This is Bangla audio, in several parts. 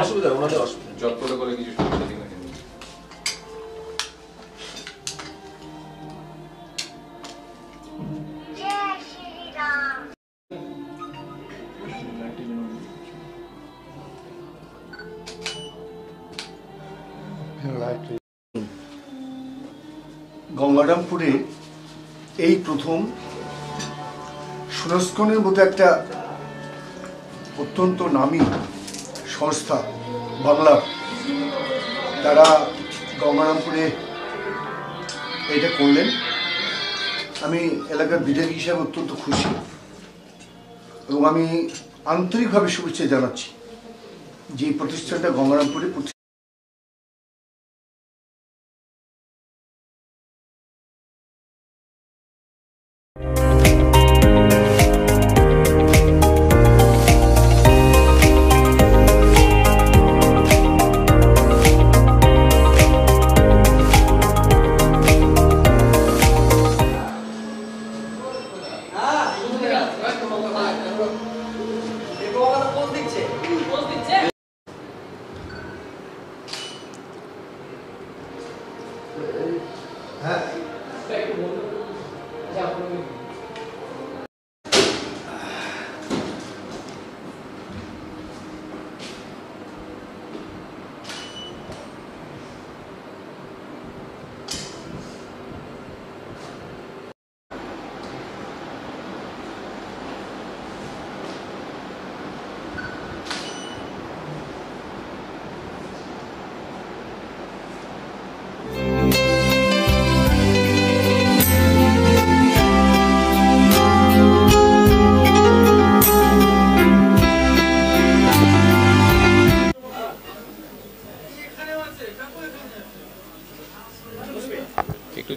অসুবিধা ওনাদের অসুবিধা জব প্রোটোকলে কিছু সমস্যা ঠিক আছে। গঙ্গারামপুরে এই প্রথম সুনস্কনের মতো একটা অত্যন্ত নামী সংস্থা বাংলার, তারা গঙ্গারামপুরে এটা করলেন। আমি এলাকার বিধায়ক হিসাবে অত্যন্ত খুশি এবং আমি আন্তরিকভাবে শুভেচ্ছা জানাচ্ছি যে এই প্রতিষ্ঠানটা গঙ্গারামপুরে একটু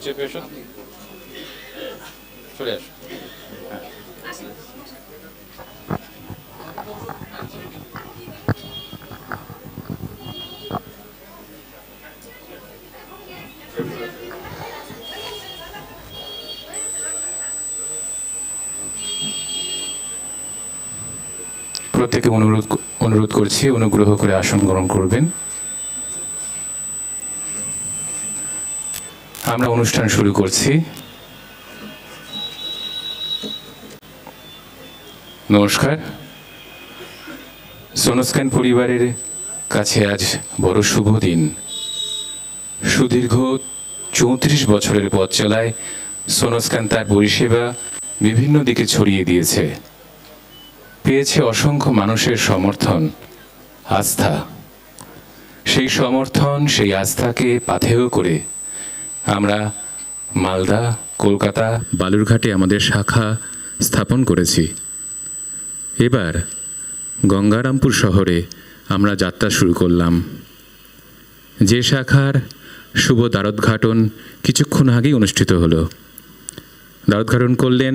চেপে এসো, চলে আসো। প্রত্যেকে অনুরোধ করছি অনুগ্রহ করে আসন গ্রহণ করবেন। আমরা অনুষ্ঠান শুরু করছি। নমস্কার। সোনস্ক্যান পরিবারের কাছে আজ বড় শুভ দিন। সুদীর্ঘ 34 বছরের পথ চলায় সোনস্ক্যান তার পরিষেবা বিভিন্ন দিকে ছড়িয়ে দিয়েছে, পেয়েছে অসংখ্য মানুষের সমর্থন, আস্থা। সেই সমর্থন, সেই আস্থাকে পাথেয় করে আমরা মালদা, কলকাতা, বালুরঘাটে আমাদের শাখা স্থাপন করেছি। এবার গঙ্গারামপুর শহরে আমরা যাত্রা শুরু করলাম। যে শাখার শুভ দ্বারোদ্ঘাটন কিছুক্ষণ আগেই অনুষ্ঠিত হলো। দ্বারোদ্ঘাটন করলেন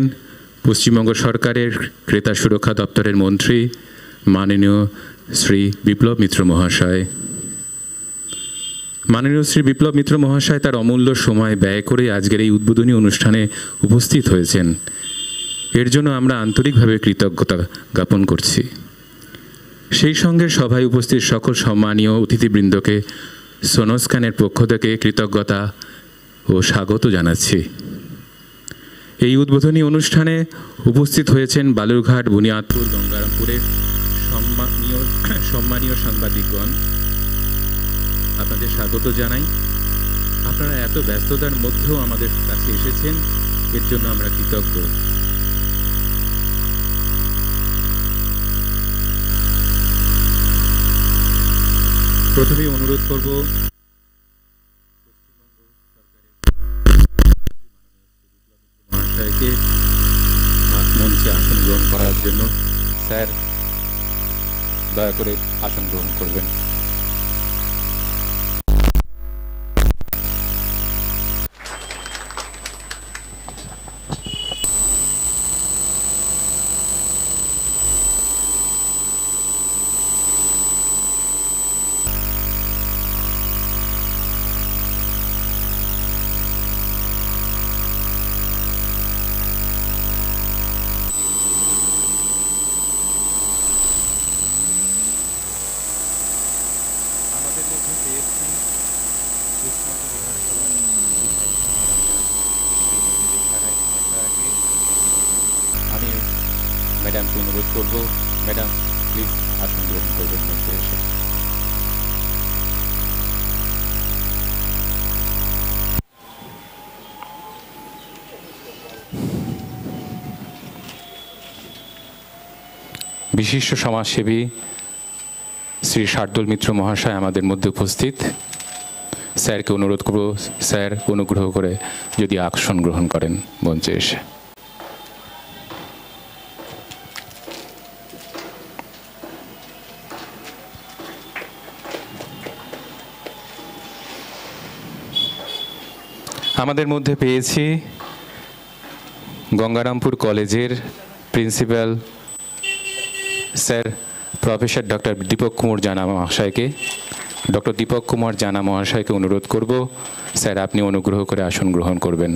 পশ্চিমবঙ্গ সরকারের ক্রেতা সুরক্ষা দপ্তরের মন্ত্রী মাননীয় শ্রী বিপ্লব মিত্র মহাশয়। মাননীয় শ্রী বিপ্লব মিত্র মহাশয় তার অমূল্য সময় ব্যয় করে আজকের এই উদ্বোধনী অনুষ্ঠানে উপস্থিত হয়েছেন। এর জন্য আমরা আন্তরিকভাবে কৃতজ্ঞতা জ্ঞাপন করছি। সেই সঙ্গে সভায় উপস্থিত সকল সম্মানীয় অতিথিবৃন্দকে সোনস্ক্যানের পক্ষ থেকে কৃতজ্ঞতা ও স্বাগত জানাচ্ছি। এই উদ্বোধনী অনুষ্ঠানে উপস্থিত হয়েছেন বালুরঘাট, বুনিয়াদপুর, গঙ্গারামপুরের সম্মানীয় সাংবাদিকগণ। আপনাদের স্বাগত জানাই। আপনারা এত ব্যস্ততার মধ্যেও আমাদের কাছে এসেছেন, এর জন্য আমরা কৃতজ্ঞ। প্রথমেই অনুরোধ করব মহাশয়কে মঞ্চে আসন গ্রহণ করার জন্য। স্যার, দয়া করে আসন গ্রহণ করবেন। করবো ম্যাডাম প্লিজ আসন গ্রহণ করবেন মঞ্চে এসে। বিশিষ্ট সমাজসেবী শ্রী শার্দুল মিত্র মহাশয় আমাদের মধ্যে উপস্থিত। স্যারকে অনুরোধ করব স্যার অনুগ্রহ করে যদি আসন গ্রহণ করেন মঞ্চে এসে। আমাদের মধ্যে পেয়েছি গঙ্গারামপুর কলেজের principal sir professor doctor Dipak Kumar Jana মহাশয়কে। ডক্টর দীপক কুমার জানা মহাশয়কে অনুরোধ করব স্যার আপনি অনুগ্রহ করে আসন গ্রহণ করবেন।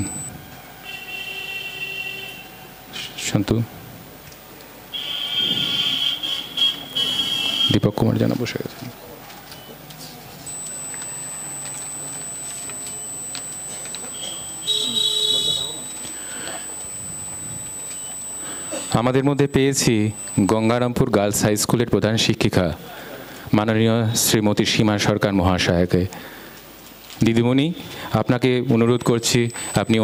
সন্তু দীপক কুমার জানা বসে গেছেন। আমাদের মধ্যে পেয়েছি গঙ্গারামপুর গার্লস হাই স্কুলের প্রধান শিক্ষিকা মাননীয় শ্রীমতী সীমা সরকার মহাশয়কে। দিদিমণি আপনাকে অনুরোধ করছি আপনি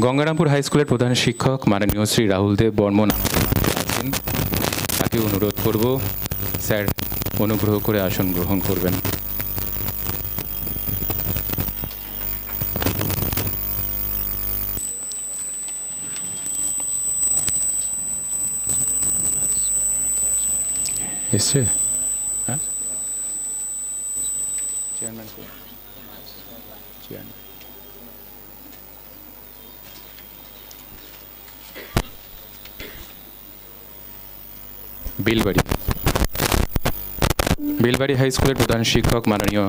গঙ্গারামপুর হাই স্কুলের প্রধান শিক্ষক মাননীয় শ্রী রাহুল দেব বর্মন আছেন, তাকে অনুরোধ করব স্যার অনুগ্রহ করে আসন গ্রহণ করবেন। এসছে হ্যাঁ চেয়ারম্যান চেয়ারম্যান বেলবাড়ি হাই স্কুলের প্রধান শিক্ষক মাননীয়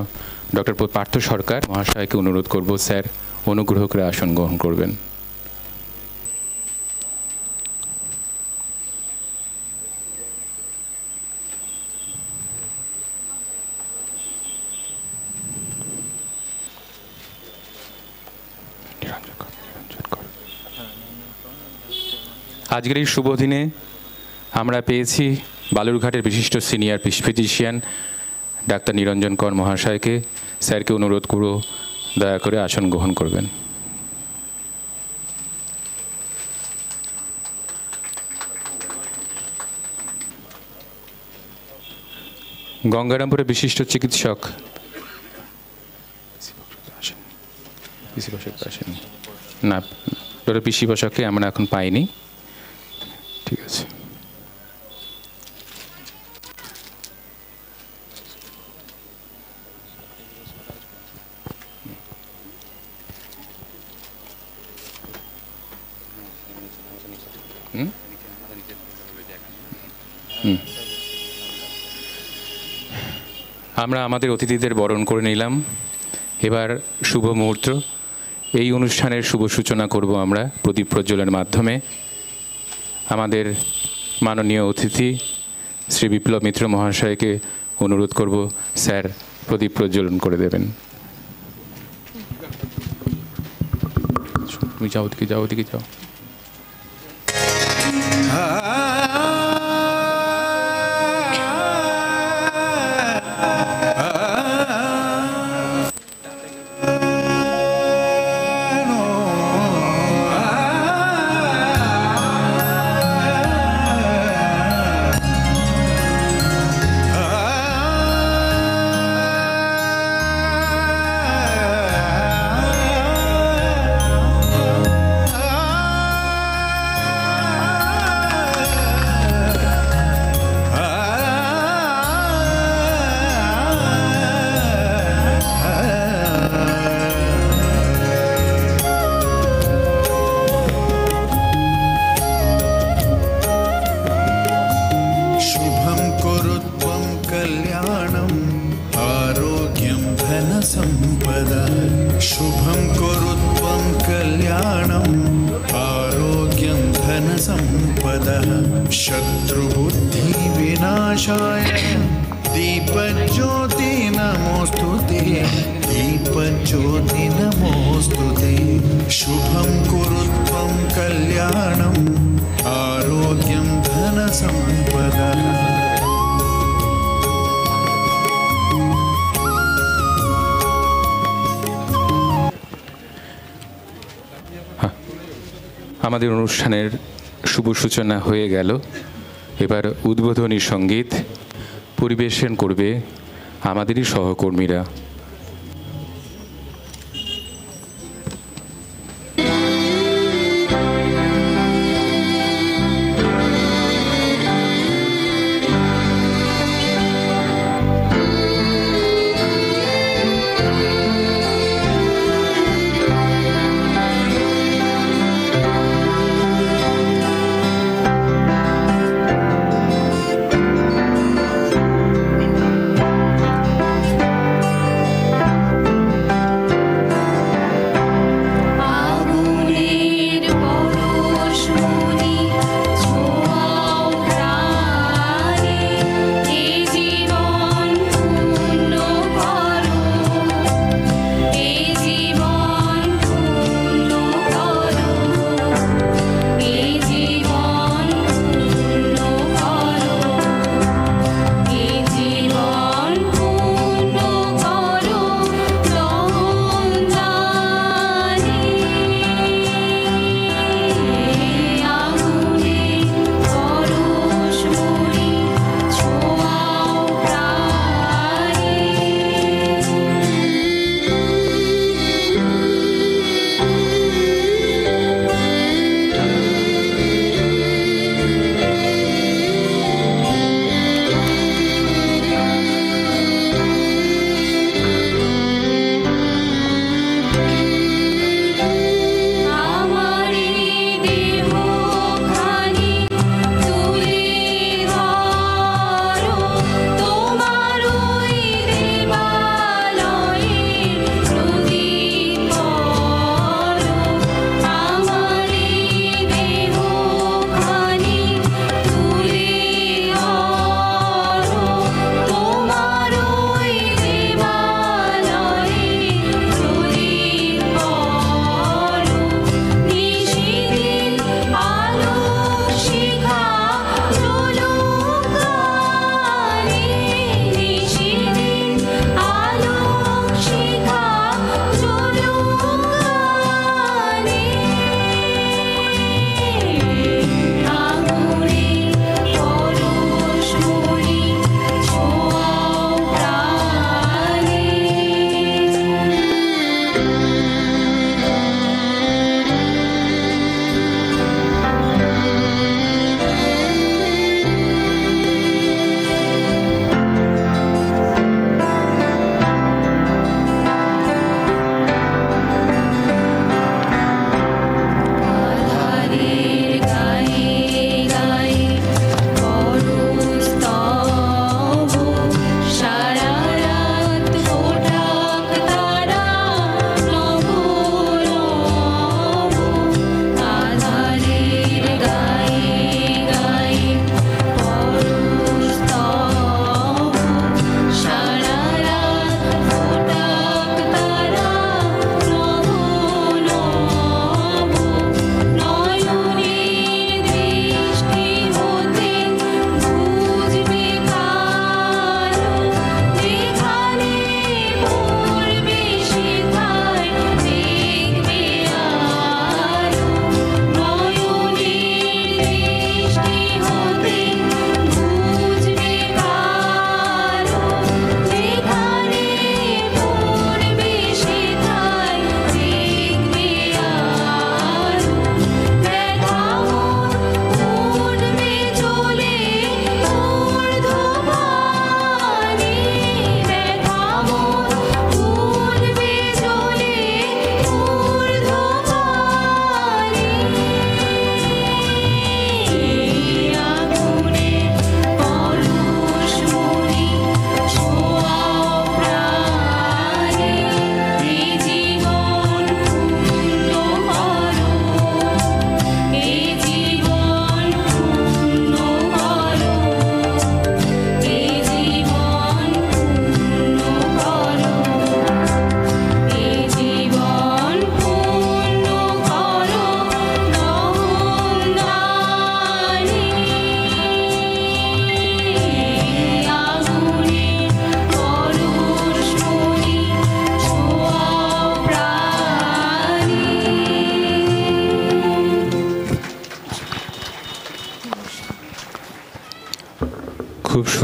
ডক্টর পার্থ সরকার মহাশয়কে অনুরোধ করব স্যার অনুগ্রহ করে আসন গ্রহণ করবেন। আজকের এই শুভ দিনে আমরা পেয়েছি বালুরঘাটের বিশিষ্ট সিনিয়র ফিজিশিয়ান ডাক্তার নিরঞ্জন কর মহাশয়কে। স্যারকে অনুরোধ করব দয়া করে আসন গ্রহণ করবেন। গঙ্গারামপুরের বিশিষ্ট চিকিৎসক না ডক্টর পিসি বসাককে আমরা এখন পাইনি, ঠিক আছে। আমরা আমাদের অতিথিদের বরণ করে নিলাম। এবার শুভ মুহূর্ত, এই অনুষ্ঠানের শুভ সূচনা করব আমরা প্রদীপ প্রজ্বলনের মাধ্যমে। আমাদের মাননীয় অতিথি শ্রী বিপ্লব মিত্র মহাশয়কে অনুরোধ করব স্যার প্রদীপ প্রজ্বলন করে দেবেন। তুমি যাও ওদিকে যাও ওদিকে যাও। शुभं कुरु त्वं कल्याणम् आरोग्यं धनसम्पदः शत्रुबुद्धिविनाशाय दीपज्योति नमोस्तुते दीपज्योति नमोस्तुते शुभं कुरु त्वं कल्याणम् आरोग्यं धनसम्पदा আমাদের অনুষ্ঠানের শুভ সূচনা হয়ে গেল। এবার উদ্বোধনী সঙ্গীত পরিবেশন করবে আমাদেরই সহকর্মীরা।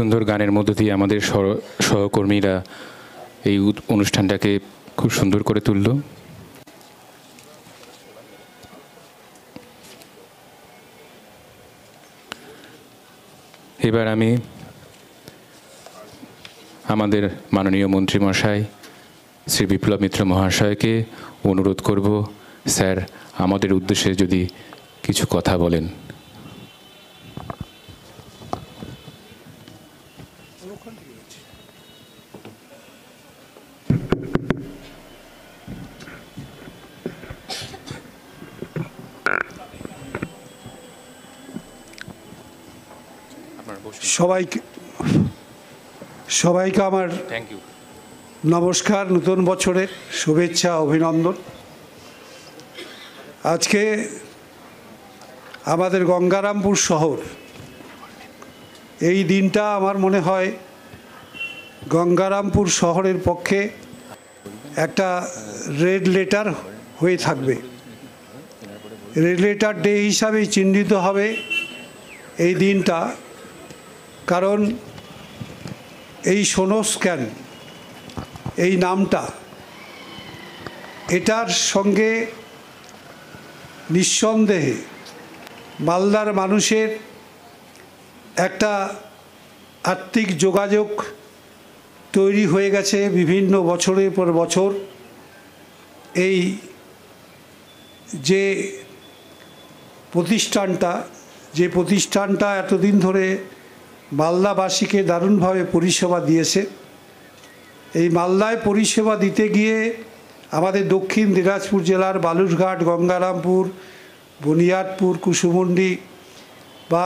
সুন্দর গানের মধ্য দিয়ে আমাদের সহকর্মীরা এই অনুষ্ঠানটাকে খুব সুন্দর করে তুলল। এবার আমি আমাদের মাননীয় মন্ত্রী মশাই শ্রী বিপ্লব মিত্র মহাশয়কে অনুরোধ করব, স্যার আমাদের উদ্দেশ্যে যদি কিছু কথা বলেন। সবাইকে আমার থ্যাংক ইউ। নমস্কার, নতুন বছরের শুভেচ্ছা, অভিনন্দন। আজকে আমাদের গঙ্গারামপুর শহর, এই দিনটা আমার মনে হয় গঙ্গারামপুর শহরের পক্ষে একটা রেড লেটার হয়ে থাকবে। রেড লেটার ডে হিসাবেই চিহ্নিত হবে এই দিনটা, কারণ এই সোনোস্ক্যান এই নামটা, এটার সঙ্গে নিঃসন্দেহে মালদার মানুষের একটা আত্মিক যোগাযোগ তৈরি হয়ে গেছে বিভিন্ন বছরের পর বছর। এই যে প্রতিষ্ঠানটা এতদিন ধরে মালদাবাসীকে দারুণভাবে পরিষেবা দিয়েছে, এই মালদায় পরিষেবা দিতে গিয়ে আমাদের দক্ষিণ দিনাজপুর জেলার বালুরঘাট, গঙ্গারামপুর, বুনিয়াদপুর, কুসুমুন্ডি বা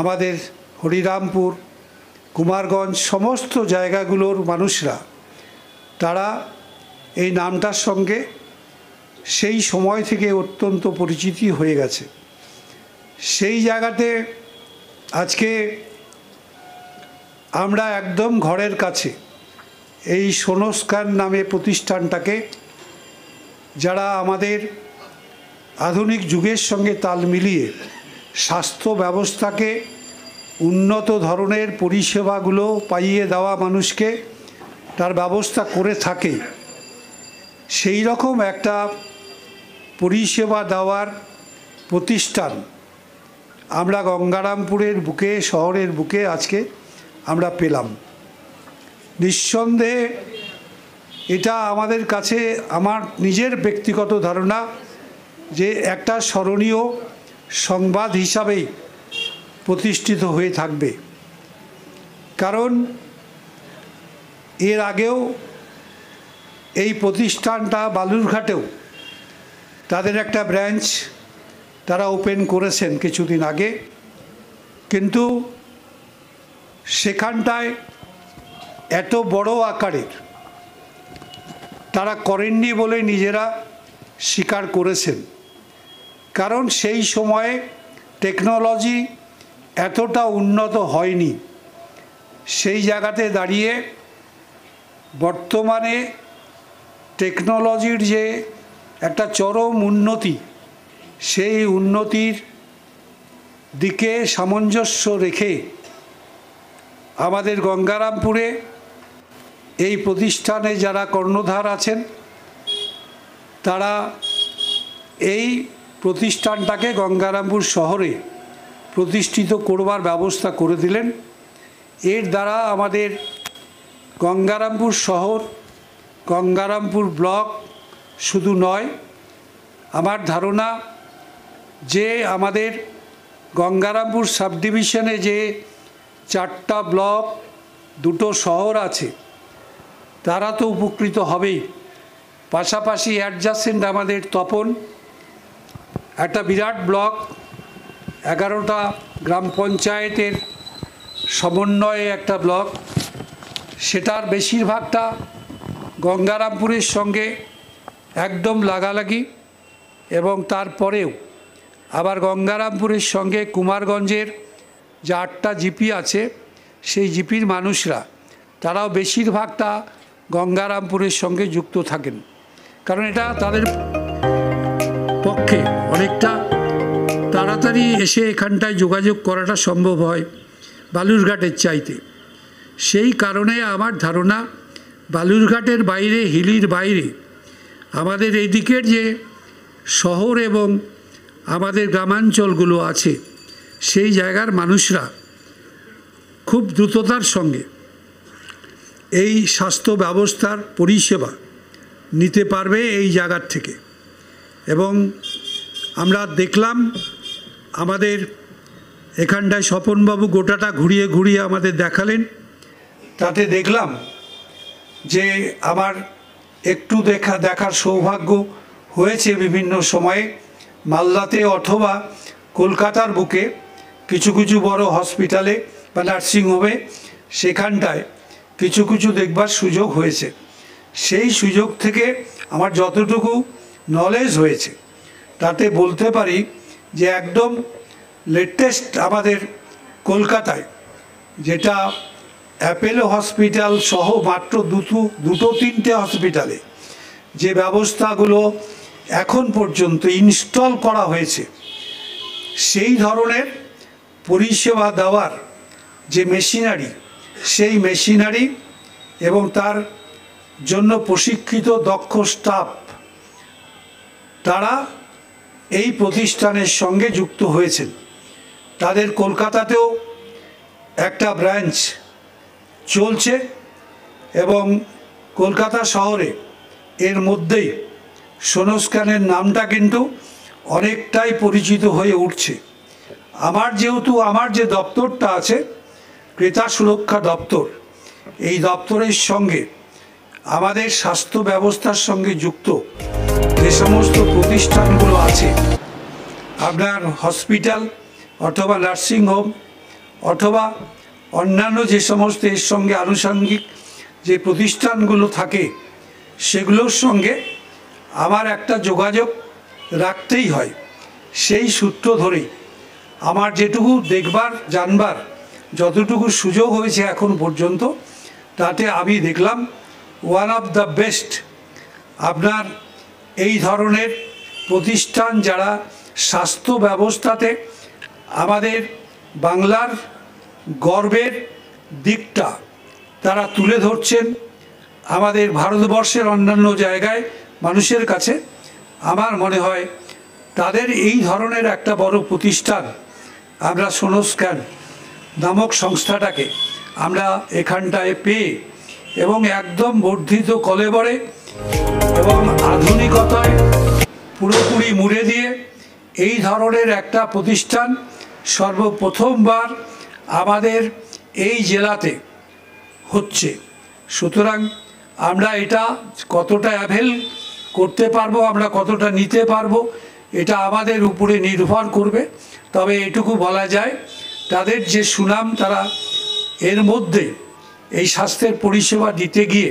আমাদের হরিরামপুর, কুমারগঞ্জ সমস্ত জায়গাগুলোর মানুষরা তারা এই নামটার সঙ্গে সেই সময় থেকে অত্যন্ত পরিচিতি হয়ে গেছে। সেই জায়গাতে আজকে আমরা একদম ঘরের কাছে এই সোনোস্ক্যান নামে প্রতিষ্ঠানটাকে, যারা আমাদের আধুনিক যুগের সঙ্গে তাল মিলিয়ে স্বাস্থ্য ব্যবস্থাকে উন্নত ধরনের পরিষেবাগুলো পাইয়ে দেওয়া মানুষকে তার ব্যবস্থা করে থাকে, সেই রকম একটা পরিষেবা দেওয়ার প্রতিষ্ঠান আমরা গঙ্গারামপুরের বুকে, শহরের বুকে আজকে আমরা পেলাম। নিঃসন্দেহে এটা আমাদের কাছে, আমার নিজের ব্যক্তিগত ধারণা, যে একটা স্মরণীয় সংবাদ হিসাবেই প্রতিষ্ঠিত হয়ে থাকবে। কারণ এর আগেও এই প্রতিষ্ঠানটা বালুরঘাটেও তাদের একটা ব্রাঞ্চ তারা ওপেন করেছেন কিছুদিন আগে, কিন্তু সেখানটায় এত বড় আকারের তারা করেননি বলে নিজেরা স্বীকার করেছেন। কারণ সেই সময়ে টেকনোলজি এতটা উন্নত হয়নি। সেই জায়গাতে দাঁড়িয়ে বর্তমানে টেকনোলজির যে একটা চরম উন্নতি, সেই উন্নতির দিকে সামঞ্জস্য রেখে আমাদের গঙ্গারামপুরে এই প্রতিষ্ঠানে যারা কর্ণধার আছেন তারা এই প্রতিষ্ঠানটাকে গঙ্গারামপুর শহরে প্রতিষ্ঠিত করবার ব্যবস্থা করে দিলেন। এর দ্বারা আমাদের গঙ্গারামপুর শহর, গঙ্গারামপুর ব্লক শুধু নয়, আমার ধারণা যে আমাদের গঙ্গারামপুর সাব ডিভিশনে যে 4টা ব্লক, 2টো শহর আছে, তারা তো উপকৃত হবেই। পাশাপাশি অ্যাডজাসেন্ট আমাদের তপন, একটা বিরাট ব্লক, 11টা গ্রাম পঞ্চায়েতের সমন্বয়ে একটা ব্লক, সেটার বেশিরভাগটা গঙ্গারামপুরের সঙ্গে একদম লাগালাগি। এবং তারপরেও আবার গঙ্গারামপুরের সঙ্গে কুমারগঞ্জের যে 8টা জিপি আছে, সেই জিপির মানুষরা তারাও বেশিরভাগটা গঙ্গারামপুরের সঙ্গে যুক্ত থাকেন, কারণ এটা তাদের পক্ষে অনেকটা তাড়াতাড়ি এসে এখানটায় যোগাযোগ করাটা সম্ভব হয়। বালুরঘাটের চাইতে। সেই কারণে আমার ধারণা বালুরঘাটের বাইরে, হিলির বাইরে আমাদের এই দিকের যে শহর এবং আমাদের গ্রামাঞ্চলগুলো আছে সেই জায়গার মানুষরা খুব দ্রুততার সঙ্গে এই স্বাস্থ্য ব্যবস্থার পরিষেবা নিতে পারবে এই জায়গার থেকে। এবং আমরা দেখলাম আমাদের এখানটায় স্বপনবাবু গোটাটা ঘুরিয়ে ঘুরিয়ে আমাদের দেখালেন, তাতে দেখলাম যে আমার একটু দেখার সৌভাগ্য হয়েছে বিভিন্ন সময়ে মালদাতে অথবা কলকাতার বুকে কিছু কিছু বড় হসপিটালে বা নার্সিংহোমে, সেখানটায় কিছু কিছু দেখবার সুযোগ হয়েছে। সেই সুযোগ থেকে আমার যতটুকু নলেজ হয়েছে তাতে বলতে পারি যে একদম লেটেস্ট আমাদের কলকাতায় যেটা অ্যাপেলো হসপিটাল সহ মাত্র দুটো তিনটে হসপিটালে যে ব্যবস্থাগুলো এখন পর্যন্ত ইনস্টল করা হয়েছে, সেই ধরনের পরিষেবা দেওয়ার যে মেশিনারি, সেই মেশিনারি এবং তার জন্য প্রশিক্ষিত দক্ষ স্টাফ, তারা এই প্রতিষ্ঠানের সঙ্গে যুক্ত হয়েছেন। তাদের কলকাতাতেও একটা ব্রাঞ্চ চলছে এবং কলকাতা শহরে এর মধ্যেই সোনোস্ক্যানের নামটা কিন্তু অনেকটাই পরিচিত হয়ে উঠছে। যেহেতু আমার যে দপ্তরটা আছে ক্রেতা সুরক্ষা দপ্তর, এই দপ্তরের সঙ্গে আমাদের স্বাস্থ্য ব্যবস্থার সঙ্গে যুক্ত যে সমস্ত প্রতিষ্ঠানগুলো আছে, আপনার হসপিটাল অথবা নার্সিংহোম অথবা অন্যান্য যে সমস্ত এর সঙ্গে আনুষঙ্গিক যে প্রতিষ্ঠানগুলো থাকে, সেগুলোর সঙ্গে আমার একটা যোগাযোগ রাখতেই হয়। সেই সূত্র ধরেই আমার যেটুকু দেখবার জানবার যতটুকু সুযোগ হয়েছে এখন পর্যন্ত, তাতে আমি দেখলাম ওয়ান অফ দ্য বেস্ট আপনার এই ধরনের প্রতিষ্ঠান যারা স্বাস্থ্য ব্যবস্থাতে আমাদের বাংলার গর্বের দিকটা তারা তুলে ধরছেন আমাদের ভারতবর্ষের অন্যান্য জায়গায় মানুষের কাছে। আমার মনে হয় তাদের এই ধরনের একটা বড় প্রতিষ্ঠান আমরা সোনোস্ক্যান নামক সংস্থাটাকে আমরা এখানটায় পেয়ে এবং একদম বর্ধিত কলেবরে এবং আধুনিকতায় পুরোপুরি মুড়ে দিয়ে এই ধরনের একটা প্রতিষ্ঠান সর্বপ্রথমবার আমাদের এই জেলাতে হচ্ছে। সুতরাং আমরা এটা কতটা অ্যাভেল করতে পারবো, আমরা কতটা নিতে পারবো, এটা আমাদের উপরে নির্ভর করবে। তবে এটুকু বলা যায় তাদের যে সুনাম, তারা এর মধ্যে এই স্বাস্থ্যের পরিষেবা দিতে গিয়ে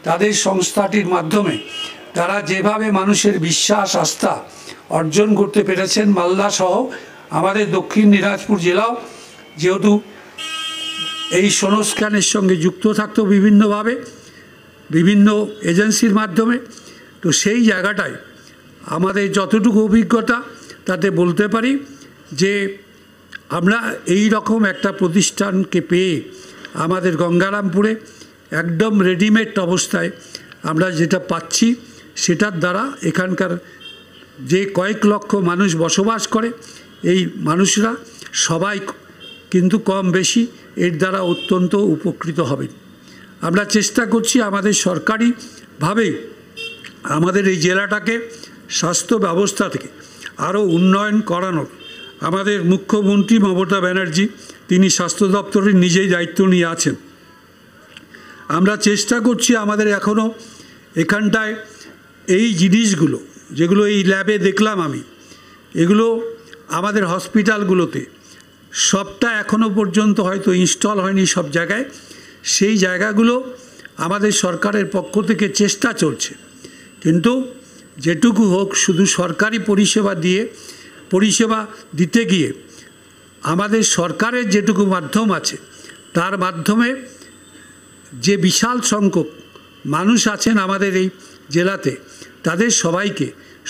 তাদের সংস্থাটির মাধ্যমে তারা যেভাবে মানুষের বিশ্বাস আস্থা অর্জন করতে পেরেছেন, মালদা সহ আমাদের দক্ষিণ দিনাজপুর জেলাও যেহেতু এই সোনোস্ক্যানের সঙ্গে যুক্ত থাকতো বিভিন্নভাবে বিভিন্ন এজেন্সির মাধ্যমে, তো সেই জায়গাটায় আমাদের যতটুকু অভিজ্ঞতা তাতে বলতে পারি যে আমরা এই রকম একটা প্রতিষ্ঠানকে পেয়ে আমাদের গঙ্গারামপুরে একদম রেডিমেড অবস্থায় আমরা যেটা পাচ্ছি, সেটার দ্বারা এখানকার যে কয়েক লক্ষ মানুষ বসবাস করে, এই মানুষরা সবাই কিন্তু কম বেশি এর দ্বারা অত্যন্ত উপকৃত হবেন। আমরা চেষ্টা করছি আমাদের সরকারিভাবে আমাদের এই জেলাটাকে স্বাস্থ্য ব্যবস্থা থেকে আরও উন্নয়ন করানোর। আমাদের মুখ্যমন্ত্রী মমতা ব্যানার্জি তিনি স্বাস্থ্য দপ্তরের নিজেই দায়িত্ব নিয়ে আছেন। আমরা চেষ্টা করছি আমাদের এখনও এখানটায় এই জিনিসগুলো যেগুলো এই ল্যাবে দেখলাম আমি, এগুলো আমাদের হসপিটালগুলোতে সবটা এখনও পর্যন্ত হয়তো ইনস্টল হয়নি সব জায়গায়। সেই জায়গাগুলো আমাদের সরকারের পক্ষ থেকে চেষ্টা চলছে, কিন্তু যেটুকু হোক শুধু সরকারি পরিষেবা দিতে গিয়ে আমাদের সরকারের যেটুকু মাধ্যম আছে তার মাধ্যমে যে বিশাল সংখ্যক মানুষ আছেন আমাদের এই জেলাতে, তাদের সবাইকে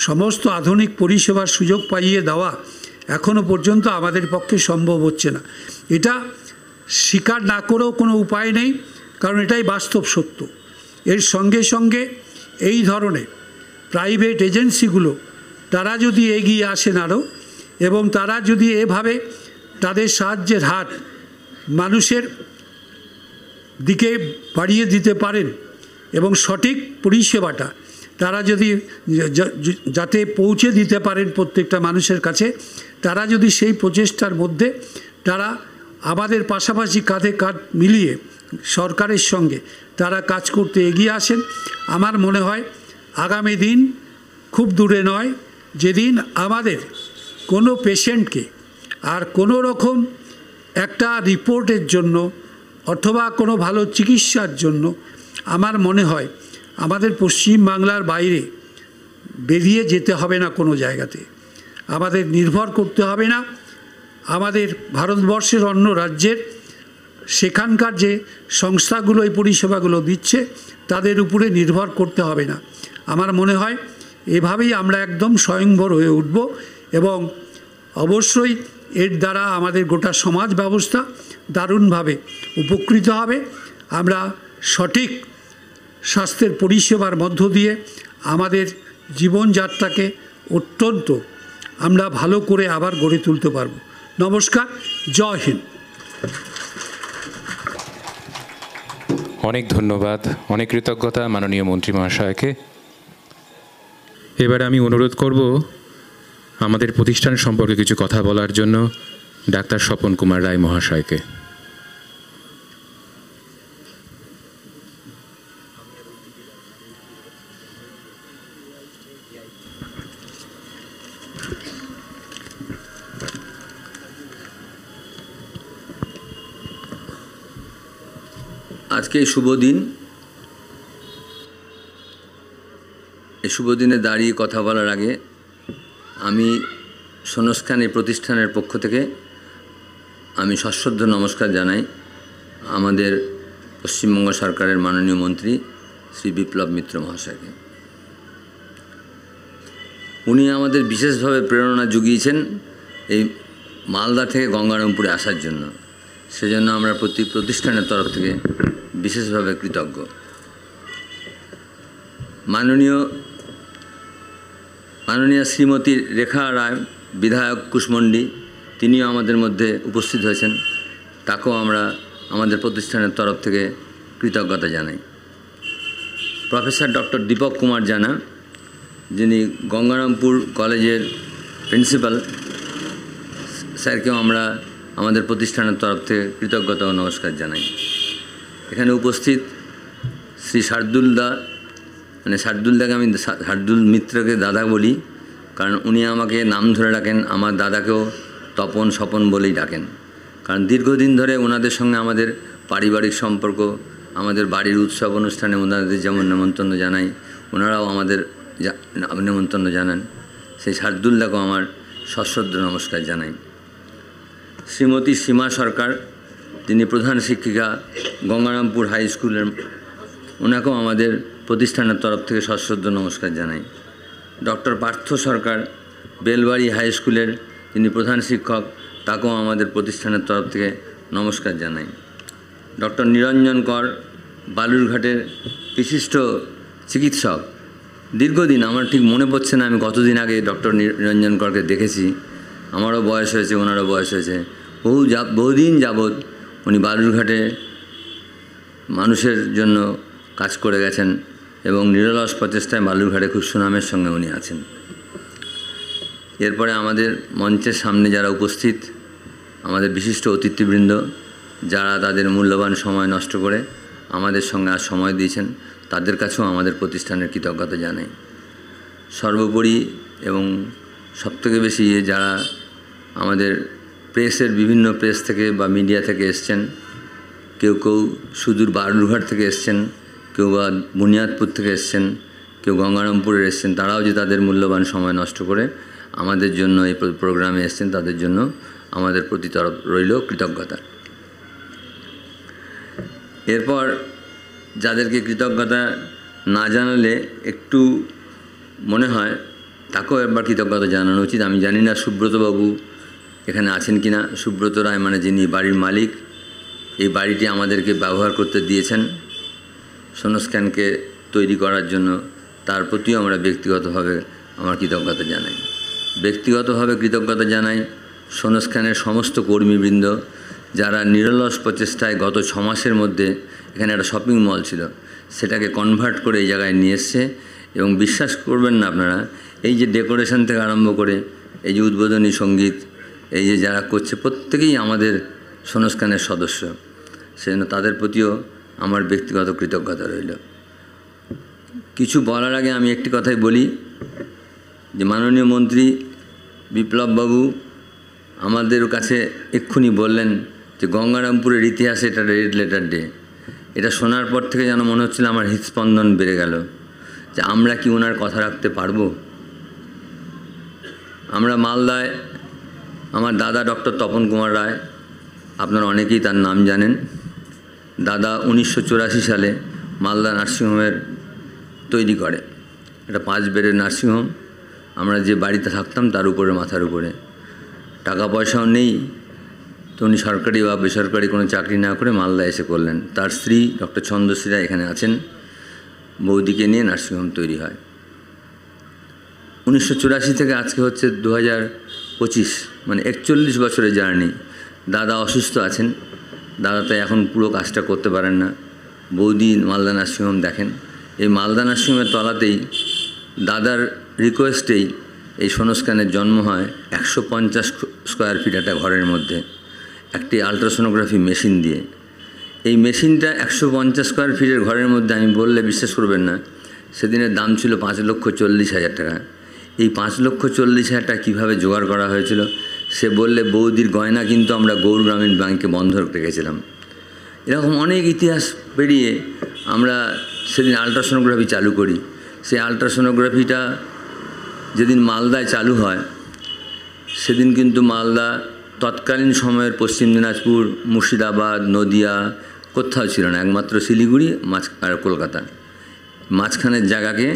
সমস্ত আধুনিক পরিষেবার সুযোগ পাইয়ে দেওয়া এখনও পর্যন্ত আমাদের পক্ষে সম্ভব হচ্ছে না। এটা স্বীকার না করেও কোনো উপায় নেই, কারণ এটাই বাস্তব সত্য। এর সঙ্গে সঙ্গে এই ধরনের প্রাইভেট এজেন্সিগুলো তারা যদি এগিয়ে আসেন আরও, এবং তারা যদি এভাবে তাদের সাহায্যের হাত মানুষের দিকে বাড়িয়ে দিতে পারেন এবং সঠিক পরিষেবাটা তারা যদি যাতে পৌঁছে দিতে পারেন প্রত্যেকটা মানুষের কাছে, তারা যদি সেই প্রচেষ্টার মধ্যে তারা আমাদের পাশাপাশি কাঁধে কাঁধ মিলিয়ে সরকারের সঙ্গে তারা কাজ করতে এগিয়ে আসেন, আমার মনে হয় আগামী দিন খুব দূরে নয় যেদিন আমাদের কোনো পেশেন্টকে আর কোনো রকম একটা রিপোর্টের জন্য অথবা কোনো ভালো চিকিৎসার জন্য আমার মনে হয় আমাদের পশ্চিমবাংলার বাইরে বেরিয়ে যেতে হবে না কোনো জায়গাতে। আমাদের নির্ভর করতে হবে না আমাদের ভারতবর্ষের অন্য রাজ্যের সেখানকার যে সংস্থাগুলো এই পরিষেবাগুলো দিচ্ছে তাদের উপরে নির্ভর করতে হবে না। আমার মনে হয় এভাবেই আমরা একদম স্বয়ংভর হয়ে উঠব এবং অবশ্যই এর দ্বারা আমাদের গোটা সমাজ ব্যবস্থা দারুণভাবে উপকৃত হবে। আমরা সঠিক স্বাস্থ্যের পরিষেবার মধ্য দিয়ে আমাদের জীবনযাত্রাকে অত্যন্ত আমরা ভালো করে আবার গড়ে তুলতে পারব। নমস্কার, জয় হিন্দ। অনেক ধন্যবাদ, অনেক কৃতজ্ঞতা মাননীয় মন্ত্রী মহাশয়কে। এবার আমি অনুরোধ করব আমাদের প্রতিষ্ঠান সম্পর্কে কিছু কথা বলার জন্য ডাক্তার স্বপন কুমার রায় মহাশয়কে। আজকে এই শুভ দিন, এই শুভ দিনে দাঁড়িয়ে কথা বলার আগে আমি সোনস্ক্যান এই প্রতিষ্ঠানের পক্ষ থেকে আমি সশ্রদ্ধ নমস্কার জানাই আমাদের পশ্চিমবঙ্গ সরকারের মাননীয় মন্ত্রী শ্রী বিপ্লব মিত্র মহাশয়কে। উনি আমাদের বিশেষভাবে প্রেরণা জুগিয়েছেন এই মালদা থেকে গঙ্গারামপুরে আসার জন্য, সেজন্য আমরা প্রতিষ্ঠানের তরফ থেকে বিশেষভাবে কৃতজ্ঞ। মাননীয় শ্রীমতী রেখা রায় বিধায়ক কুশমন্ডি, তিনিও আমাদের মধ্যে উপস্থিত হয়েছেন, তাকেও আমরা আমাদের প্রতিষ্ঠানের তরফ থেকে কৃতজ্ঞতা জানাই। প্রফেসর ডক্টর দীপক কুমার জানা, যিনি গঙ্গারামপুর কলেজের প্রিন্সিপাল, স্যারকেও আমরা আমাদের প্রতিষ্ঠানের তরফ থেকে কৃতজ্ঞতা ও নমস্কার জানাই। এখানে উপস্থিত শ্রী শার্দুলদা, মানে শার্দুলদাকে আমি শার্দুল মিত্রকে দাদা বলি, কারণ উনি আমাকে নাম ধরে ডাকেন, আমার দাদাকেও তপন স্বপন বলেই ডাকেন, কারণ দীর্ঘদিন ধরে ওনাদের সঙ্গে আমাদের পারিবারিক সম্পর্ক, আমাদের বাড়ির উৎসব অনুষ্ঠানে ওনাদের যেমন নেমন্তন্ন জানাই, ওনারাও আমাদের নেমন্তন্ন জানান। সেই শার্দুলদাকেও আমার সশ্রদ্ধ নমস্কার জানাই। শ্রীমতী সীমা সরকার, যিনি প্রধান শিক্ষিকা গঙ্গারামপুর হাই স্কুলের, ওনাকেও আমাদের প্রতিষ্ঠানের তরফ থেকে সশ্রদ্ধ নমস্কার জানাই। ডক্টর পার্থ সরকার, বেলবাড়ি হাই স্কুলের যিনি প্রধান শিক্ষক, তাকেও আমাদের প্রতিষ্ঠানের তরফ থেকে নমস্কার জানাই। ডক্টর নিরঞ্জন কর, বালুরঘাটের বিশিষ্ট চিকিৎসক, দীর্ঘদিন আমার ঠিক মনে পড়ছে না আমি কতদিন আগে ডক্টর নিরঞ্জন করকে দেখেছি, আমারও বয়স হয়েছে, ওনারও বয়স হয়েছে, বহুদিন যাবৎ উনি বালুরঘাটে মানুষের জন্য কাজ করে গেছেন এবং নিরলস প্রচেষ্টায় বালুরঘাটে খুব সুনামের সঙ্গে উনি আছেন। এরপরে আমাদের মঞ্চের সামনে যারা উপস্থিত, আমাদের বিশিষ্ট অতিথিবৃন্দ, যারা তাদের মূল্যবান সময় নষ্ট করে আমাদের সঙ্গে আজ সময় দিয়েছেন, তাদের কাছেও আমাদের প্রতিষ্ঠানের কৃতজ্ঞতা জানাই। সর্বোপরি এবং সবথেকে বেশি যারা আমাদের প্রেসের বিভিন্ন প্রেস থেকে বা মিডিয়া থেকে এসছেন, কেউ সুদূর বালুরঘাট থেকে এসছেন, কেউ বা বুনিয়াদপুর থেকে এসছেন, কেউ গঙ্গারামপুরের এসছেন, তারাও যে তাদের মূল্যবান সময় নষ্ট করে আমাদের জন্য এই প্রোগ্রামে এসছেন, তাদের জন্য আমাদের প্রতি তরফ রইল কৃতজ্ঞতা। এরপর যাদেরকে কৃতজ্ঞতা না জানালে একটু মনে হয়, তাকেও একবার কৃতজ্ঞতা জানানো উচিত। আমি জানি না সুব্রতবাবু এখানে আছেন কি না। সুব্রত রায় মানে যিনি বাড়ির মালিক, এই বাড়িটি আমাদেরকে ব্যবহার করতে দিয়েছেন সোনোস্ক্যানকে তৈরি করার জন্য, তার প্রতিও আমরা ব্যক্তিগতভাবে আমার কৃতজ্ঞতা জানাই। ব্যক্তিগতভাবে কৃতজ্ঞতা জানাই সোনোস্ক্যানের সমস্ত কর্মীবৃন্দ, যারা নিরলস প্রচেষ্টায় গত 6 মাসের মধ্যে এখানে একটা শপিং মল ছিল, সেটাকে কনভার্ট করে এই জায়গায় নিয়ে এসছে। এবং বিশ্বাস করবেন না আপনারা, এই যে ডেকোরেশন থেকে আরম্ভ করে এই যে উদ্বোধনী সঙ্গীত, এই যে যারা করছে, প্রত্যেকেই আমাদের সোনোস্ক্যানের সদস্য। সেজন্য তাদের প্রতিও আমার ব্যক্তিগত কৃতজ্ঞতা রইল। কিছু বলার আগে আমি একটি কথাই বলি যে মাননীয় মন্ত্রী বিপ্লববাবু আমাদের কাছে এক্ষুনি বললেন যে গঙ্গারামপুরের ইতিহাসে এটা রেড লেটার ডে। এটা শোনার পর থেকে যেন মনে হচ্ছিল আমার হৃদস্পন্দন বেড়ে গেল যে আমরা কি ওনার কথা রাখতে পারবো। আমরা মালদায় আমার দাদা ডক্টর তপন কুমার রায়, আপনারা অনেকেই তার নাম জানেন। দাদা 1984 সালে মালদা নার্সিংহোমের তৈরি করে, এটা 5 বেডের নার্সিংহোম। আমরা যে বাড়িতে থাকতাম তার উপরে, মাথার উপরে। টাকা পয়সাও নেই, তো উনি সরকারি বা বেসরকারি কোনো চাকরি না করে মালদা এসে করলেন। তার স্ত্রী ডক্টর চন্দ্রশ্রী রায় এখানে আছেন, বৌদিকে নিয়ে নার্সিংহোম তৈরি হয়। 1984 থেকে আজকে হচ্ছে 2025, মানে 41 বছরের জার্নি। দাদা অসুস্থ আছেন, দাদা তাই এখন পুরো কাজটা করতে পারেন না। বৌদি মালদা নার্সিংহোম দেখেন। এই মালদা নার্সিংহোমের তলাতেই দাদার রিকোয়েস্টেই এই সোনোস্ক্যানের জন্ম হয় 150 স্কোয়ার ফিট একটা ঘরের মধ্যে একটি আলট্রাসোনোগ্রাফি মেশিন দিয়ে। এই মেশিনটা 150 স্কোয়ার ফিটের ঘরের মধ্যে, আমি বললে বিশ্বাস করবেন না, সেদিনের দাম ছিল 5,40,000 টাকা। এই 5,40,000 টাকা কীভাবে জোগাড় করা হয়েছিল সে বললে, বৌদির গয়না কিন্তু আমরা গৌর গ্রামীণ ব্যাংকে বন্ধক রেখেছিলাম। এরকম অনেক ইতিহাস পেরিয়ে আমরা সেদিন আলট্রাসোনোগ্রাফি চালু করি। সেই আলট্রাসোনোগ্রাফিটা যেদিন মালদায় চালু হয়, সেদিন কিন্তু মালদা তৎকালীন সময়ের পশ্চিম দিনাজপুর, মুর্শিদাবাদ, নদিয়া কোথাও ছিল না, একমাত্র শিলিগুড়ি আর কলকাতা। মাঝখানের জায়গাকে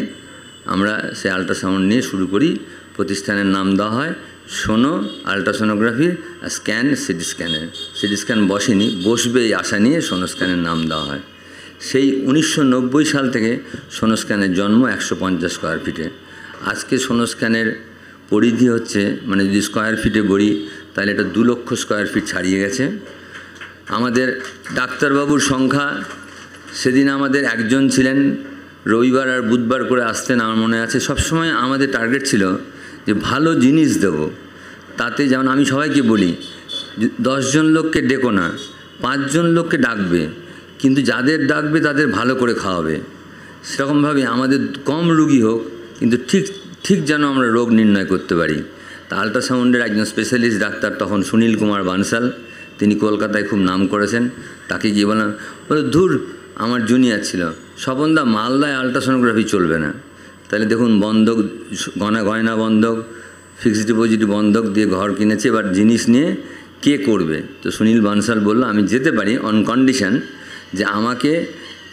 আমরা সেই আলট্রাসাউন্ড নিয়ে শুরু করি। প্রতিষ্ঠানের নাম দেওয়া হয় সোনো আলট্রাসোনোগ্রাফির স্ক্যান সিটি স্ক্যানের। সিটি স্ক্যান বসেনি, বসবে এই আশা নিয়ে সোনোস্ক্যানের নাম দেওয়া হয়। সেই 1990 সাল থেকে সোনোস্ক্যানের জন্ম 150 স্কোয়ার ফিটে। আজকে সোনোস্ক্যানের পরিধি হচ্ছে, মানে যদি স্কোয়ার ফিটে গড়ি তাহলে এটা 2 লক্ষ স্কোয়ার ফিট ছাড়িয়ে গেছে। আমাদের ডাক্তারবাবুর সংখ্যা, সেদিন আমাদের একজন ছিলেন, রবিবার আর বুধবার করে আসতেন আমার মনে আছে। সবসময় আমাদের টার্গেট ছিল যে ভালো জিনিস দেব। তাতে যেমন আমি সবাইকে বলি, 10 জন লোককে ডেকো না, 5 জন লোককে ডাকবে, কিন্তু যাদের ডাকবে তাদের ভালো করে খাওয়াবে। সেরকমভাবে আমাদের কম রুগী হোক, কিন্তু ঠিক যেন আমরা রোগ নির্ণয় করতে পারি। তা আলট্রাসাউন্ডের একজন স্পেশালিস্ট ডাক্তার তখন সুনীল কুমার বানসাল, তিনি কলকাতায় খুব নাম করেছেন। তাকে গিয়ে বললাম, বলে ধুর, আমার জুনিয়র ছিল, স্বপনদা মালদায় আলট্রাসোনোগ্রাফি চলবে না। তাহলে দেখুন, বন্ধক, গয়না বন্ধক, ফিক্সড ডিপোজিট বন্ধক দিয়ে ঘর কিনেছে, এবার জিনিস নিয়ে কে করবে? তো সুনীল বানসাল বলল, আমি যেতে পারি অন কন্ডিশন যে আমাকে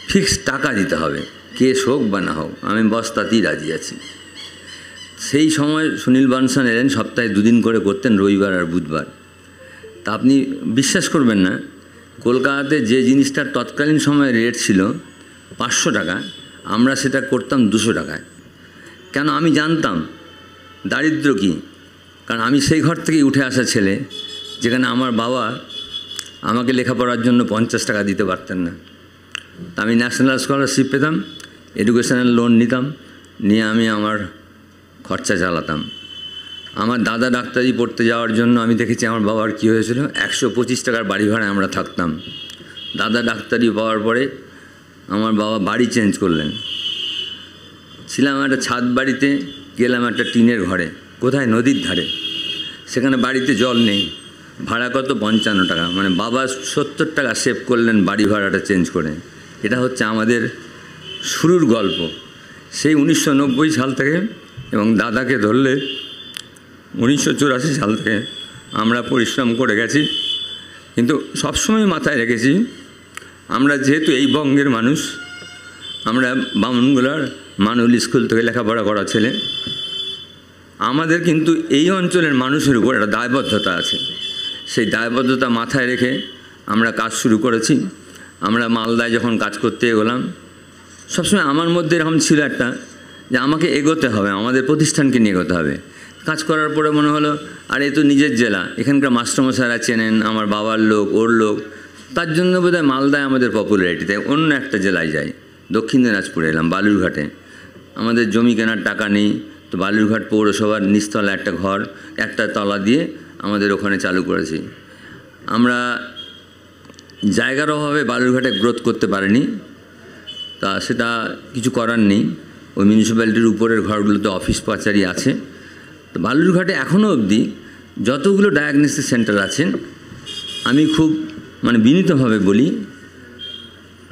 ফিক্সড টাকা দিতে হবে, কেস হোক বা না হোক, আমি বস তাতেই রাজি আছি। সেই সময় সুনীল বানসাল এলেন, সপ্তাহে 2 দিন করে করতেন, রবিবার আর বুধবার। তা আপনি বিশ্বাস করবেন না, কলকাতাতে যে জিনিসটার তৎকালীন সময়ে রেট ছিল 500 টাকা, আমরা সেটা করতাম 200 টাকায়। কেন? আমি জানতাম দারিদ্র কী। কারণ আমি সেই ঘর থেকেই উঠে আসা ছেলে, যেখানে আমার বাবা আমাকে লেখাপড়ার জন্য 50 টাকা দিতে পারতেন না। তা আমি ন্যাশনাল স্কলারশিপ পেতাম, এডুকেশনাল লোন নিতাম, নিয়ে আমি আমার খরচা চালাতাম। আমার দাদা ডাক্তারি পড়তে যাওয়ার জন্য আমি দেখেছি আমার বাবার কী হয়েছিল, 125 টাকার বাড়ি ভাড়ায় আমরা থাকতাম। দাদা ডাক্তারি পাওয়ার পরে আমার বাবা বাড়ি চেঞ্জ করলেন। ছিলাম একটা ছাদ বাড়িতে, গেলাম একটা টিনের ঘরে। কোথায়? নদীর ধারে। সেখানে বাড়িতে জল নেই, ভাড়া কত? 55 টাকা। মানে বাবা 70 টাকা সেভ করলেন বাড়ি ভাড়াটা চেঞ্জ করে। এটা হচ্ছে আমাদের শুরুর গল্প, সেই 1990 সাল থেকে। এবং দাদাকে ধরলে 1984 সাল থেকে আমরা পরিশ্রম করে গেছি। কিন্তু সবসময় মাথায় রেখেছি, আমরা যেহেতু এই বঙ্গের মানুষ, আমরা বামুনগোলার মানুল স্কুল থেকে লেখাপড়া করা ছেলে, আমাদের কিন্তু এই অঞ্চলের মানুষের উপর একটা দায়বদ্ধতা আছে। সেই দায়বদ্ধতা মাথায় রেখে আমরা কাজ শুরু করেছি। আমরা মালদায় যখন কাজ করতে এগোলাম, সবসময় আমার মধ্যে এরকম ছিল একটা, যে আমাকে এগোতে হবে, আমাদের প্রতিষ্ঠানকে নিয়ে এগোতে হবে। কাজ করার পরে মনে হলো, আর এ তো নিজের জেলা, এখানকার মাস্টারমশাইরা চেনেন, আমার বাবার লোক, ওর লোক, তার জন্য বোধহয় মালদায় আমাদের পপুলারিটি, তাই অন্য একটা জেলায় যাই। দক্ষিণ দিনাজপুরে এলাম, বালুরঘাটে। আমাদের জমি কেনার টাকা নেই, তো বালুরঘাট পৌরসভার নিচতলা একটা ঘর, একটা তলা দিয়ে আমাদের ওখানে চালু করেছি। আমরা জায়গার অভাবে বালুরঘাটে গ্রোথ করতে পারিনি, তা সেটা কিছু করার নেই। ওই মিউনিসিপ্যালিটির উপরের ঘরগুলোতে অফিস পাচারি আছে। তো বালুরঘাটে এখনও অবধি যতগুলো ডায়াগনস্টিক সেন্টার আছেন, আমি খুব বিনীতভাবে বলি,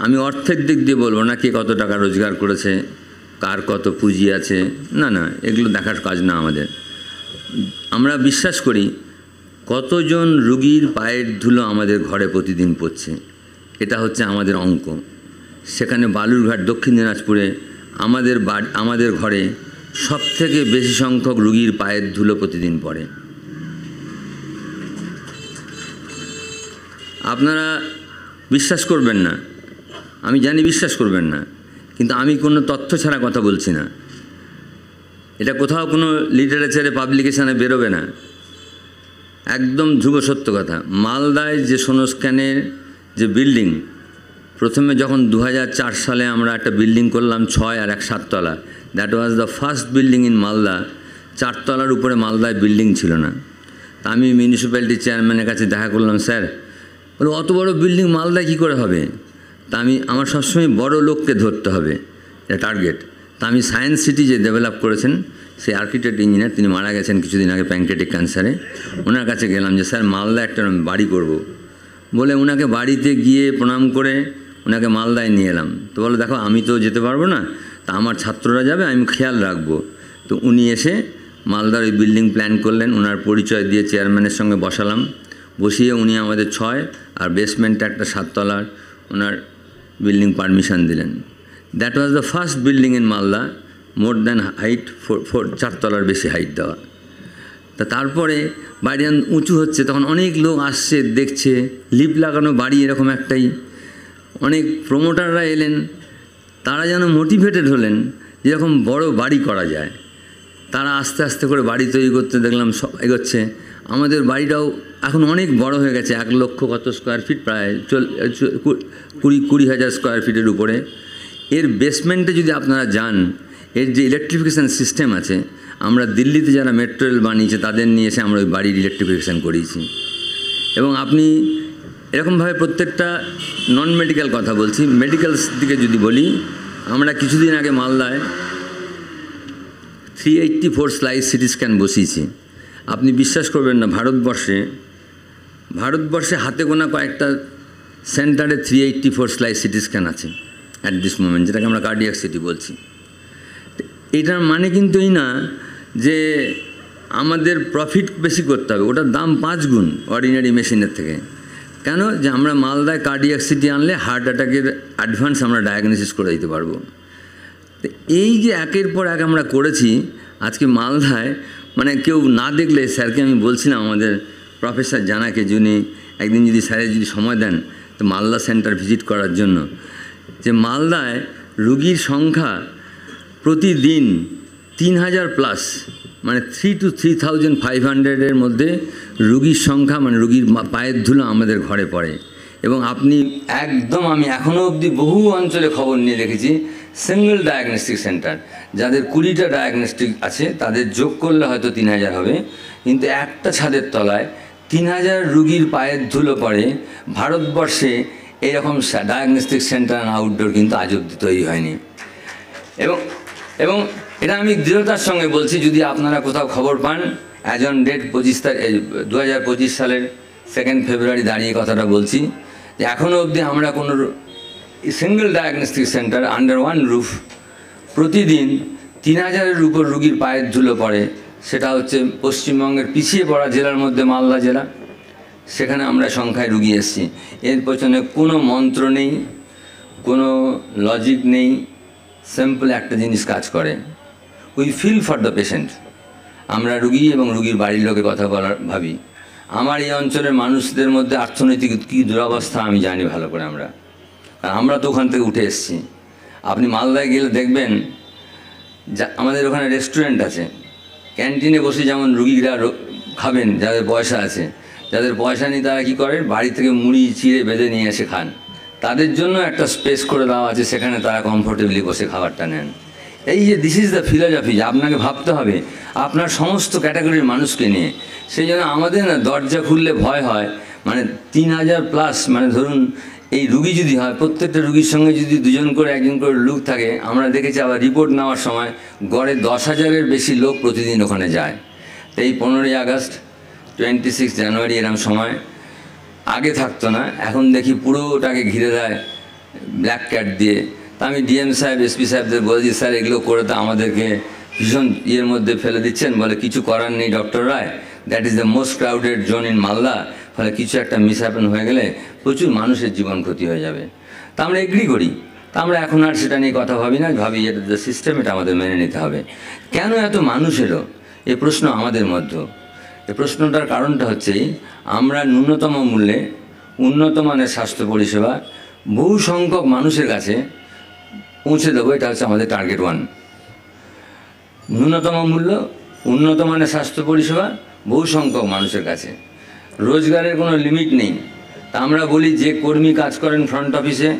আমি অর্থের দিক দিয়ে বলবো না কে কত টাকা রোজগার করেছে, কার কত পুঁজি আছে, না না, এগুলো দেখার কাজ না আমাদের। আমরা বিশ্বাস করি কতজন রুগীর পায়ের ধুলো আমাদের ঘরে প্রতিদিন পড়ছে, এটা হচ্ছে আমাদের অঙ্ক। সেখানে বালুরঘাট, দক্ষিণ দিনাজপুরে আমাদের ঘরে সবথেকে বেশি সংখ্যক রুগীর পায়ের ধুলো প্রতিদিন পড়ে। আপনারা বিশ্বাস করবেন না, আমি জানি বিশ্বাস করবেন না, কিন্তু আমি কোনো তথ্য ছাড়া কথা বলছি না। এটা কোথাও কোনো লিটারেচারে, পাবলিকেশানে বেরোবে না, একদম ধ্রুব সত্য কথা। মালদায় যে সোনোস্ক্যানের যে বিল্ডিং, প্রথমে যখন 2004 সালে আমরা একটা বিল্ডিং করলাম 6 আর 1 7 তলা, that was the first building in Malda. 4 তলার উপরে মালদায় বিল্ডিং ছিল না। তা আমি মিউনিসিপ্যালিটি চেয়ারম্যানের কাছে দেখা করলাম, স্যার বলে অত বড় বিল্ডিং মালদায় কী করে হবে? তা আমার সবসময় বড় লোককে ধরতে হবে, এটা টার্গেট। তা আমি সায়েন্স সিটি যে ডেভেলপ করেছেন, সেই আর্কিটেক্ট ইঞ্জিনিয়ার, তিনি মারা গেছেন কিছুদিন আগে প্যানক্রিয়াটিক ক্যান্সারে, ওনার কাছে গেলাম যে স্যার মালদা একটা বাড়ি করব বলে, ওনাকে বাড়িতে গিয়ে প্রণাম করে ওনাকে মালদায় নিয়ে এলাম। তো বলো দেখো আমি তো যেতে পারবো না, তা আমার ছাত্ররা যাবে, আমি খেয়াল রাখবো। তো উনি এসে মালদার ওই বিল্ডিং প্ল্যান করলেন, ওনার পরিচয় দিয়ে চেয়ারম্যানের সঙ্গে বসালাম, বসিয়ে উনি আমাদের 6 আর বেসমেন্টে একটা 7 তলার ওনার বিল্ডিং পারমিশন দিলেন। That was the first building in Malda, more than height 4 তলার বেশি হাইট দেওয়া। তা তারপরে বাড়ি উঁচু হচ্ছে, তখন অনেক লোক আসছে, দেখছে, লিফট লাগানো বাড়ি এরকম একটাই। অনেক প্রমোটাররা এলেন, তারা যেন মোটিভেটেড হলেন যেরকম বড় বাড়ি করা যায়। তারা আস্তে আস্তে করে বাড়ি তৈরি করতে দেখলাম এগোচ্ছে। আমাদের বাড়িটাও এখন অনেক বড় হয়ে গেছে, 1 লক্ষ কত স্কোয়ার ফিট, প্রায় 20,000 স্কোয়ার ফিটের উপরে। এর বেসমেন্টে যদি আপনারা যান, এর যে ইলেকট্রিফিকেশান সিস্টেম আছে, আমরা দিল্লিতে যারা মেট্রো রেল বানিয়েছে তাদের নিয়ে এসে আমরা ওই বাড়ির ইলেকট্রিফিকেশান করিয়েছি। এবং আপনি এরকমভাবে প্রত্যেকটা নন মেডিকেল কথা বলছি, মেডিকেল দিকে যদি বলি, আমরা কিছুদিন আগে মালদায় 384 স্লাইস সিটি স্ক্যান বসিয়েছি। আপনি বিশ্বাস করবেন না, ভারতবর্ষে হাতে গোনা কয়েকটা সেন্টারে 384 স্লাইস সিটি স্ক্যান আছে অ্যাট দিস মোমেন্ট, যেটাকে আমরা কার্ডিয়াক সিটি বলছি। এটার মানে কিন্তু এই না যে আমাদের প্রফিট বেশি করতে হবে, ওটার দাম 5 গুণ অর্ডিনারি মেশিনের থেকে। কেন? যে আমরা মালদায় কার্ডিয়াক সিটি আনলে হার্ট অ্যাটাকের অ্যাডভান্স আমরা ডায়াগনোসিস করে দিতে পারবো। তো এই যে একের পর এক আমরা করেছি, আজকে মালদায় কেউ না দেখলে, স্যারকে আমি বলছিলাম, আমাদের প্রফেসর জানাকে, যিনি একদিন যদি স্যারের যদি সময় দেন তো মালদা সেন্টার ভিজিট করার জন্য, যে মালদায় রুগীর সংখ্যা প্রতিদিন 3000+, 3 to 3,500-এর মধ্যে রুগীর সংখ্যা, রুগীর পায়ের ধুলো আমাদের ঘরে পড়ে। এবং আপনি একদম, আমি এখনও অবধি বহু অঞ্চলে খবর নিয়ে দেখেছি, সিঙ্গল ডায়াগনস্টিক সেন্টার, যাদের 20টা ডায়াগনস্টিক আছে, তাদের যোগ করলে হয়তো 3000 হবে, কিন্তু একটা ছাদের তলায় 3000 রুগীর পায়ের ধুলো পড়ে। ভারতবর্ষে এরকম ডায়াগনস্টিক সেন্টার আউটডোর কিন্তু আজ অবধি তৈরি হয়নি। এবং এটা আমি দৃঢ়তার সঙ্গে বলছি, যদি আপনারা কোথাও খবর পান, অ্যাজ অন ডেট 2025 সালের 2 ফেব্রুয়ারি দাঁড়িয়ে কথাটা বলছি, যে এখনও অবধি আমরা কোনো single diagnostic centre under one roof প্রতিদিন 3000-এর উপর রুগীর পায়ের ধুলো পড়ে। সেটা হচ্ছে পশ্চিমবঙ্গের পিছিয়ে পড়া জেলার মধ্যে মালদা জেলা, সেখানে আমরা সংখ্যায় রুগী এসেছি। এর পেছনে কোনো মন্ত্র নেই, কোনো লজিক নেই, সিম্পল একটা জিনিস কাজ করে, we feel for the patient. আমরা রুগী এবং রুগীর বাড়ির লোকের কথা ভাবি। আমার এই অঞ্চলের মানুষদের মধ্যে অর্থনৈতিক কী দুরবস্থা আমি জানি ভালো করে আমরা, কারণ আমরা তো ওখান থেকে উঠে এসেছি। আপনি মালদায় গেলে দেখবেন যা আমাদের ওখানে রেস্টুরেন্ট আছে, ক্যান্টিনে বসে যেমন রুগীরা খাবেন, যাদের পয়সা আছে, যাদের পয়সা নেই তারা কী করেন, বাড়ি থেকে মুড়ি চিড়ে বেঁধে নিয়ে এসে খান। তাদের জন্য একটা স্পেস করে দেওয়া আছে, সেখানে তারা কমফোর্টেবলি বসে খাবারটা নেন। এই যে দিস ইজ দ্য ফিলোসফি, যে আপনাকে ভাবতে হবে আপনার সমস্ত ক্যাটাগরির মানুষকে নিয়ে। সেই জন্য আমাদের না দরজা খুললে ভয় হয়, মানে 3000 প্লাস, মানে ধরুন এই রুগী যদি হয়, প্রত্যেকটা রুগীর সঙ্গে যদি 2জন করে 1জন করে লোক থাকে, আমরা দেখেছি আবার রিপোর্ট নেওয়ার সময় গড়ে 10,000-এর বেশি লোক প্রতিদিন ওখানে যায়। তো এই 15ই আগস্ট, 26 জানুয়ারি এরকম সময় আগে থাকতো না, এখন দেখি পুরোটাকে ঘিরে দেয় ব্ল্যাক ক্যাট দিয়ে। তা আমি ডিএম সাহেব, এসপি সাহেবদের বলেছি, স্যার এগুলো করে তো আমাদেরকে ভীষণ ইয়ের মধ্যে ফেলে দিচ্ছেন। বলে কিছু করার নেই doctor Roy, that is the most crowded zone in Malda, ফলে কিছু একটা মিসহ্যাপেন হয়ে গেলে প্রচুর মানুষের জীবন ক্ষতি হয়ে যাবে। তা আমরা এগ্রি করি, তা আমরা এখন আর সেটা নিয়ে কথা ভাবি না, ভাবি এটা দ্য সিস্টেম, এটা আমাদের মেনে নিতে হবে। কেন এত মানুষ এলো এ প্রশ্ন আমাদের মধ্যে। এই প্রশ্নটার কারণটা হচ্ছে আমরা ন্যূনতম মূল্যে উন্নত মানের স্বাস্থ্য পরিষেবা বহু সংখ্যক মানুষের কাছে পৌঁছে দেবো, এটা হচ্ছে আমাদের টার্গেট 1। ন্যূনতম মূল্য, উন্নত মানের স্বাস্থ্য পরিষেবা বহু সংখ্যক মানুষের কাছে। রোজগারের কোনো লিমিট নেই। তা আমরা বলি যে কর্মী কাজ করেন ফ্রন্ট অফিসে,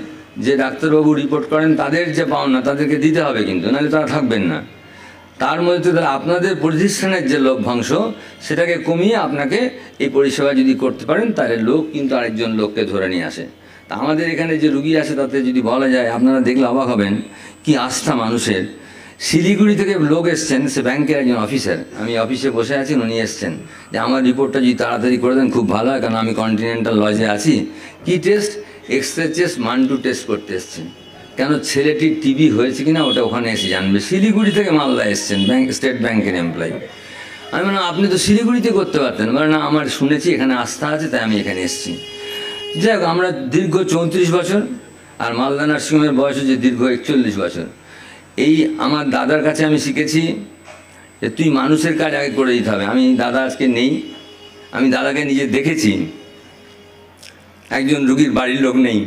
যে ডাক্তারবাবু রিপোর্ট করেন, তাদের যে পাওনা তাদেরকে দিতে হবে, কিন্তু নাহলে তারা থাকবেন না। তার মধ্যে আপনাদের প্রতিষ্ঠানের যে লভ্যাংশ সেটাকে কমিয়ে আপনাকে এই পরিষেবা যদি করতে পারেন, তাহলে লোক কিন্তু আরেকজন লোককে ধরে নিয়ে আসে। তা আমাদের এখানে যে রুগী আছে তাতে যদি বলা যায়, আপনারা দেখলে অবাক হবেন কি আস্থা মানুষের। শিলিগুড়ি থেকে লোক এসছেন, সে ব্যাংকের একজন অফিসার, আমি অফিসে বসে আছি, উনি এসছেন যে আমার রিপোর্টটা যদি তাড়াতাড়ি করে দেন খুব ভালো হয়, কারণ আমি কন্টিনেন্টাল লজে আছি। কি test? X-ray chest Mantoux test করতে এসছেন। কেন? ছেলেটির টিবি হয়েছে কিনা ওটা ওখানে এসে জানবে। শিলিগুড়ি থেকে মালদা এসছেন, স্টেট ব্যাংকের এমপ্লয়ি। আমি বললাম আপনি তো শিলিগুড়িতে করতে পারতেন। বলে না, আমার শুনেছি এখানে আস্থা আছে, তাই আমি এখানে এসেছি। যাই হোক, আমরা দীর্ঘ 34 বছর, আর মালদা নার্সিংহোমের বয়স হচ্ছে দীর্ঘ 41 বছর। এই আমার দাদার কাছে আমি শিখেছি যে তুই মানুষের কাজ আগে করে দিতে হবে। আমি দাদা আজকে নেই, আমি দাদাকে নিজে দেখেছি। একজন রুগীর বাড়ির লোক নেই,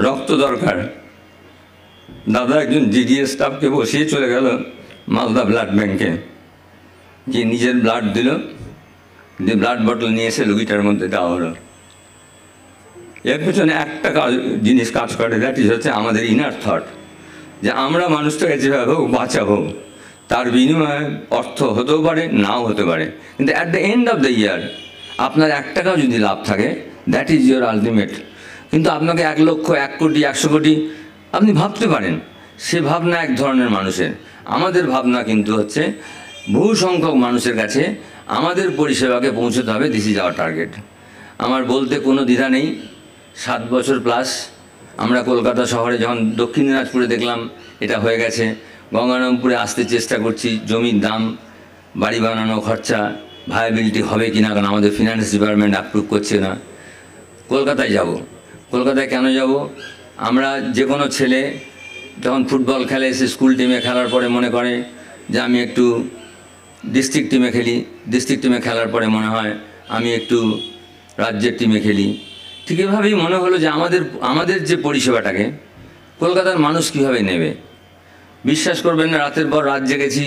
রক্ত দরকার, দাদা একজন জিডিএস স্টাফকে বসিয়ে চলে গেল মালদা ব্লাড ব্যাংকে, যে নিজের ব্লাড দিল, দিয়ে ব্লাড বটল নিয়ে এসে রুগীটার মধ্যে দেওয়া হলো। এর পেছনে একটা জিনিস কাজ করে, দ্যাট ইজ হচ্ছে আমাদের ইনার থট, যে আমরা মানুষটাকে যেভাবে হোক বাঁচাবো, তার বিনিময়ে অর্থ হতেও পারে, নাও হতে পারে, কিন্তু at the end of the year আপনার 1 টাকাও যদি লাভ থাকে, দ্যাট ইজ ইয়োর আলটিমেট। কিন্তু আপনাকে 1 লক্ষ, 1 কোটি, 100 কোটি আপনি ভাবতে পারেন, সে ভাবনা এক ধরনের মানুষের। আমাদের ভাবনা কিন্তু হচ্ছে বহু সংখ্যক মানুষের কাছে আমাদের পরিষেবাকে পৌঁছতে হবে। This is our target. আমার বলতে কোনো দ্বিধা নেই। 7 বছর প্লাস আমরা কলকাতা শহরে যখন দক্ষিণ দিনাজপুরে দেখলাম এটা হয়ে গেছে, গঙ্গারামপুরে আসতে চেষ্টা করছি। জমির দাম, বাড়ি বানানো খরচা, ভায়াবিলিটি হবে কিনা, কারণ আমাদের ফিনান্স ডিপার্টমেন্ট অ্যাপ্রুভ করছে না। কলকাতায় যাব। কলকাতায় কেন যাব? আমরা যে কোনো ছেলে যখন ফুটবল খেলে, সে স্কুল টিমে খেলার পরে মনে করে যে আমি একটু ডিস্ট্রিক্ট টিমে খেলি, ডিস্ট্রিক্ট টিমে খেলার পরে মনে হয় আমি একটু রাজ্যের টিমে খেলি। ঠিক এভাবেই মনে হলো যে আমাদের যে পরিষেবাটাকে কলকাতার মানুষ কীভাবে নেবে। বিশ্বাস করবেন না, রাতের পর রাত জেগেছি,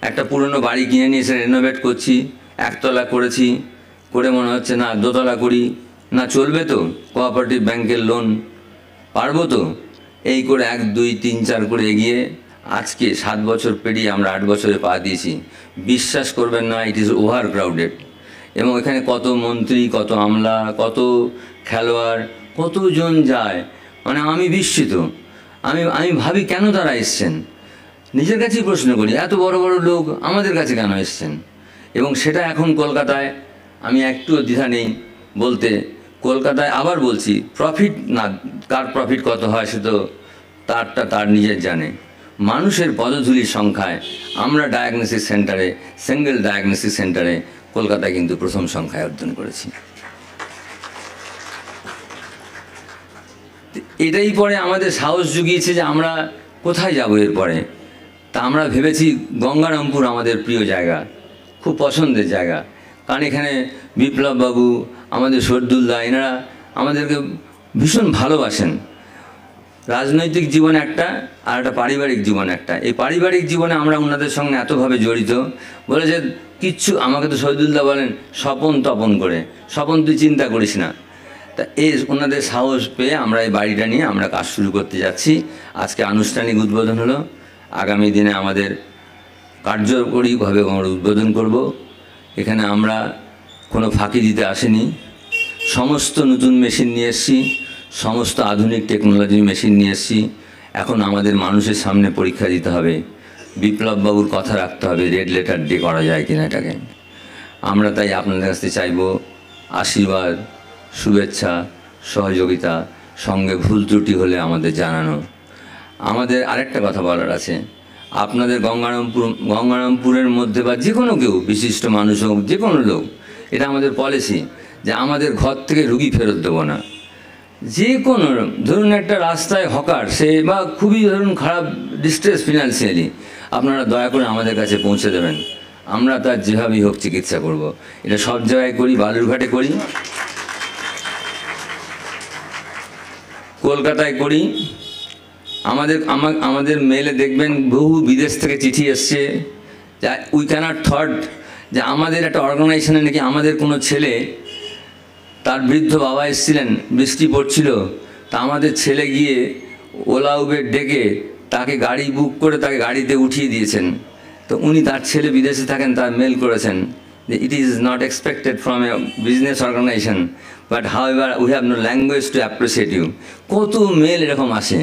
একটা পুরনো বাড়ি কিনে নিয়ে এসে রেনোভেট করছি, 1 তলা করেছি, করে মনে হচ্ছে না 2 তলা করি, না চলবে তো, কোঅপারেটিভ ব্যাংকের লোন পারবো তো, এই করে 1, 2, 3, 4 করে এগিয়ে আজকে 7 বছর পেরিয়ে আমরা 8 বছরে পা দিয়েছি। বিশ্বাস করবেন না, ইট ইজ ওভার ক্রাউডেড। এবং এখানে কত মন্ত্রী, কত আমলা, কত খেলোয়াড়, কতজন যায়, মানে আমি বিস্মিত। আমি ভাবি কেন তারা এসছেন, নিজের কাছেই প্রশ্ন করি, এত বড় বড় লোক আমাদের কাছে কেন এসছেন। এবং সেটা এখন কলকাতায় আমি একটুও দ্বিধা নেই বলতে, কলকাতায় আবার বলছি, প্রফিট না, কার প্রফিট কত হয় সে তো তার নিজের জানে। মানুষের পদধূলির সংখ্যায় আমরা ডায়াগনোসিস সেন্টারে, সিঙ্গেল ডায়াগনোসিস সেন্টারে কলকাতায় কিন্তু প্রথম সংখ্যায় অর্জন করেছি। এটাই পরে আমাদের সাহস জুগিয়েছে যে আমরা কোথায় যাব এরপরে। তা আমরা ভেবেছি গঙ্গারামপুর আমাদের প্রিয় জায়গা, খুব পছন্দের জায়গা। কারণ এখানে বিপ্লব বাবু, আমাদের শরদুল্লাহ, এনারা আমাদেরকে ভীষণ ভালোবাসেন। রাজনৈতিক জীবন একটা, আর একটা পারিবারিক জীবন একটা। এই পারিবারিক জীবনে আমরা ওনাদের সঙ্গে এতভাবে জড়িত, বলেছে কিচ্ছু, আমাকে তো শহীদুল্লাহ বলেন স্বপন তপন করে, স্বপন তুই চিন্তা করিস না। তা এই ওনাদের সাহস পেয়ে আমরা এই বাড়িটা নিয়ে আমরা কাজ শুরু করতে যাচ্ছি। আজকে আনুষ্ঠানিক উদ্বোধন হলো, আগামী দিনে আমাদের কার্যকরীভাবে আমরা উদ্বোধন করব। এখানে আমরা কোনো ফাঁকি দিতে আসিনি, সমস্ত নতুন মেশিন নিয়ে এসেছি, সমস্ত আধুনিক টেকনোলজির মেশিন নিয়ে এসেছি। এখন আমাদের মানুষের সামনে পরীক্ষা দিতে হবে, বিপ্লব বাবুর কথা রাখতে হবে, রেড লেটার ডে করা যায় কিনা এটাকে। আমরা তাই আপনাদের কাছ থেকে চাইব আশীর্বাদ, শুভেচ্ছা, সহযোগিতা, সঙ্গে ভুল ত্রুটি হলে আমাদের জানানো। আমাদের আরেকটা কথা বলার আছে, আপনাদের গঙ্গারামপুরের মধ্যে বা যে কোনো কেউ, বিশিষ্ট মানুষ হোক, যে কোনো লোক, এটা আমাদের পলিসি যে আমাদের ঘর থেকে রুগী ফেরত দেবো না। যে কোনো ধরুন একটা রাস্তায় হকার, সে বা খুবই ধরুন খারাপ ডিস্ট্রেস ফিনান্সিয়ালি, আপনারা দয়া করে আমাদের কাছে পৌঁছে দেবেন, আমরা তার যেভাবেই হোক চিকিৎসা করব। এটা সব জায়গায় করি, বালুরঘাটে করি, কলকাতায় করি। আমাদের মেলে দেখবেন বহু বিদেশ থেকে চিঠি এসছে, যা উই ক্যানট থট যে আমাদের একটা অর্গানাইজেশনে নাকি আমাদের কোনো ছেলে, তার বৃদ্ধ বাবা এসেছিলেন, বৃষ্টি পড়ছিল, তা আমাদের ছেলে গিয়ে ওলা উবের ডেকে তাকে গাড়ি বুক করে তাকে গাড়িতে উঠিয়ে দিয়েছেন। তো উনি, তার ছেলে বিদেশে থাকেন, তার মেল করেছেন যে it is not expected from a business organization, but however we have no language to appreciate you. কত মেল এরকম আসে।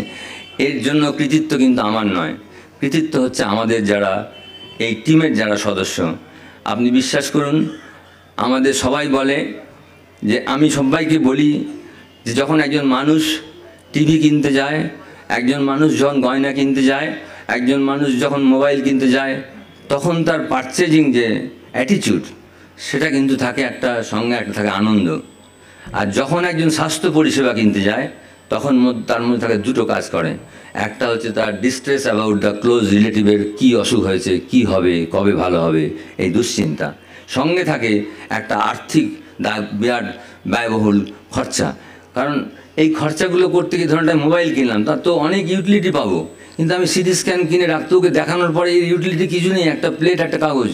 এর জন্য কৃতিত্ব কিন্তু আমার নয়, কৃতিত্ব হচ্ছে আমাদের যারা এই টিমের যারা সদস্য। আপনি বিশ্বাস করুন, আমাদের সবাই বলে যে, আমি সবাইকে বলি যে যখন একজন মানুষ টিভি কিনতে যায়, একজন মানুষ যখন গয়না কিনতে যায়, একজন মানুষ যখন মোবাইল কিনতে যায়, তখন তার পারচেজিং যে অ্যাটিটিউড, সেটা কিন্তু থাকে একটা সঙ্গে একটা থাকে আনন্দ। আর যখন একজন স্বাস্থ্য পরিষেবা কিনতে যায়, তখন তার মধ্যে থাকে দুটো কাজ করে। একটা হচ্ছে তার ডিস্ট্রেস অ্যাবাউট দ্য ক্লোজ রিলেটিভের কী অসুখ হয়েছে, কি হবে, কবে ভালো হবে, এই দুশ্চিন্তা। সঙ্গে থাকে একটা আর্থিক বিরাট ব্যয়বহুল খরচা, কারণ এই খরচাগুলো করতে গিয়ে ধরুন একটা মোবাইল কিনলাম, তার তো অনেক ইউটিলিটি পাবো, কিন্তু আমি সিটি স্ক্যান কিনে ডাক্তারকে দেখানোর পরে এই ইউটিলিটি কিছু নেই, একটা প্লেট, একটা কাগজ।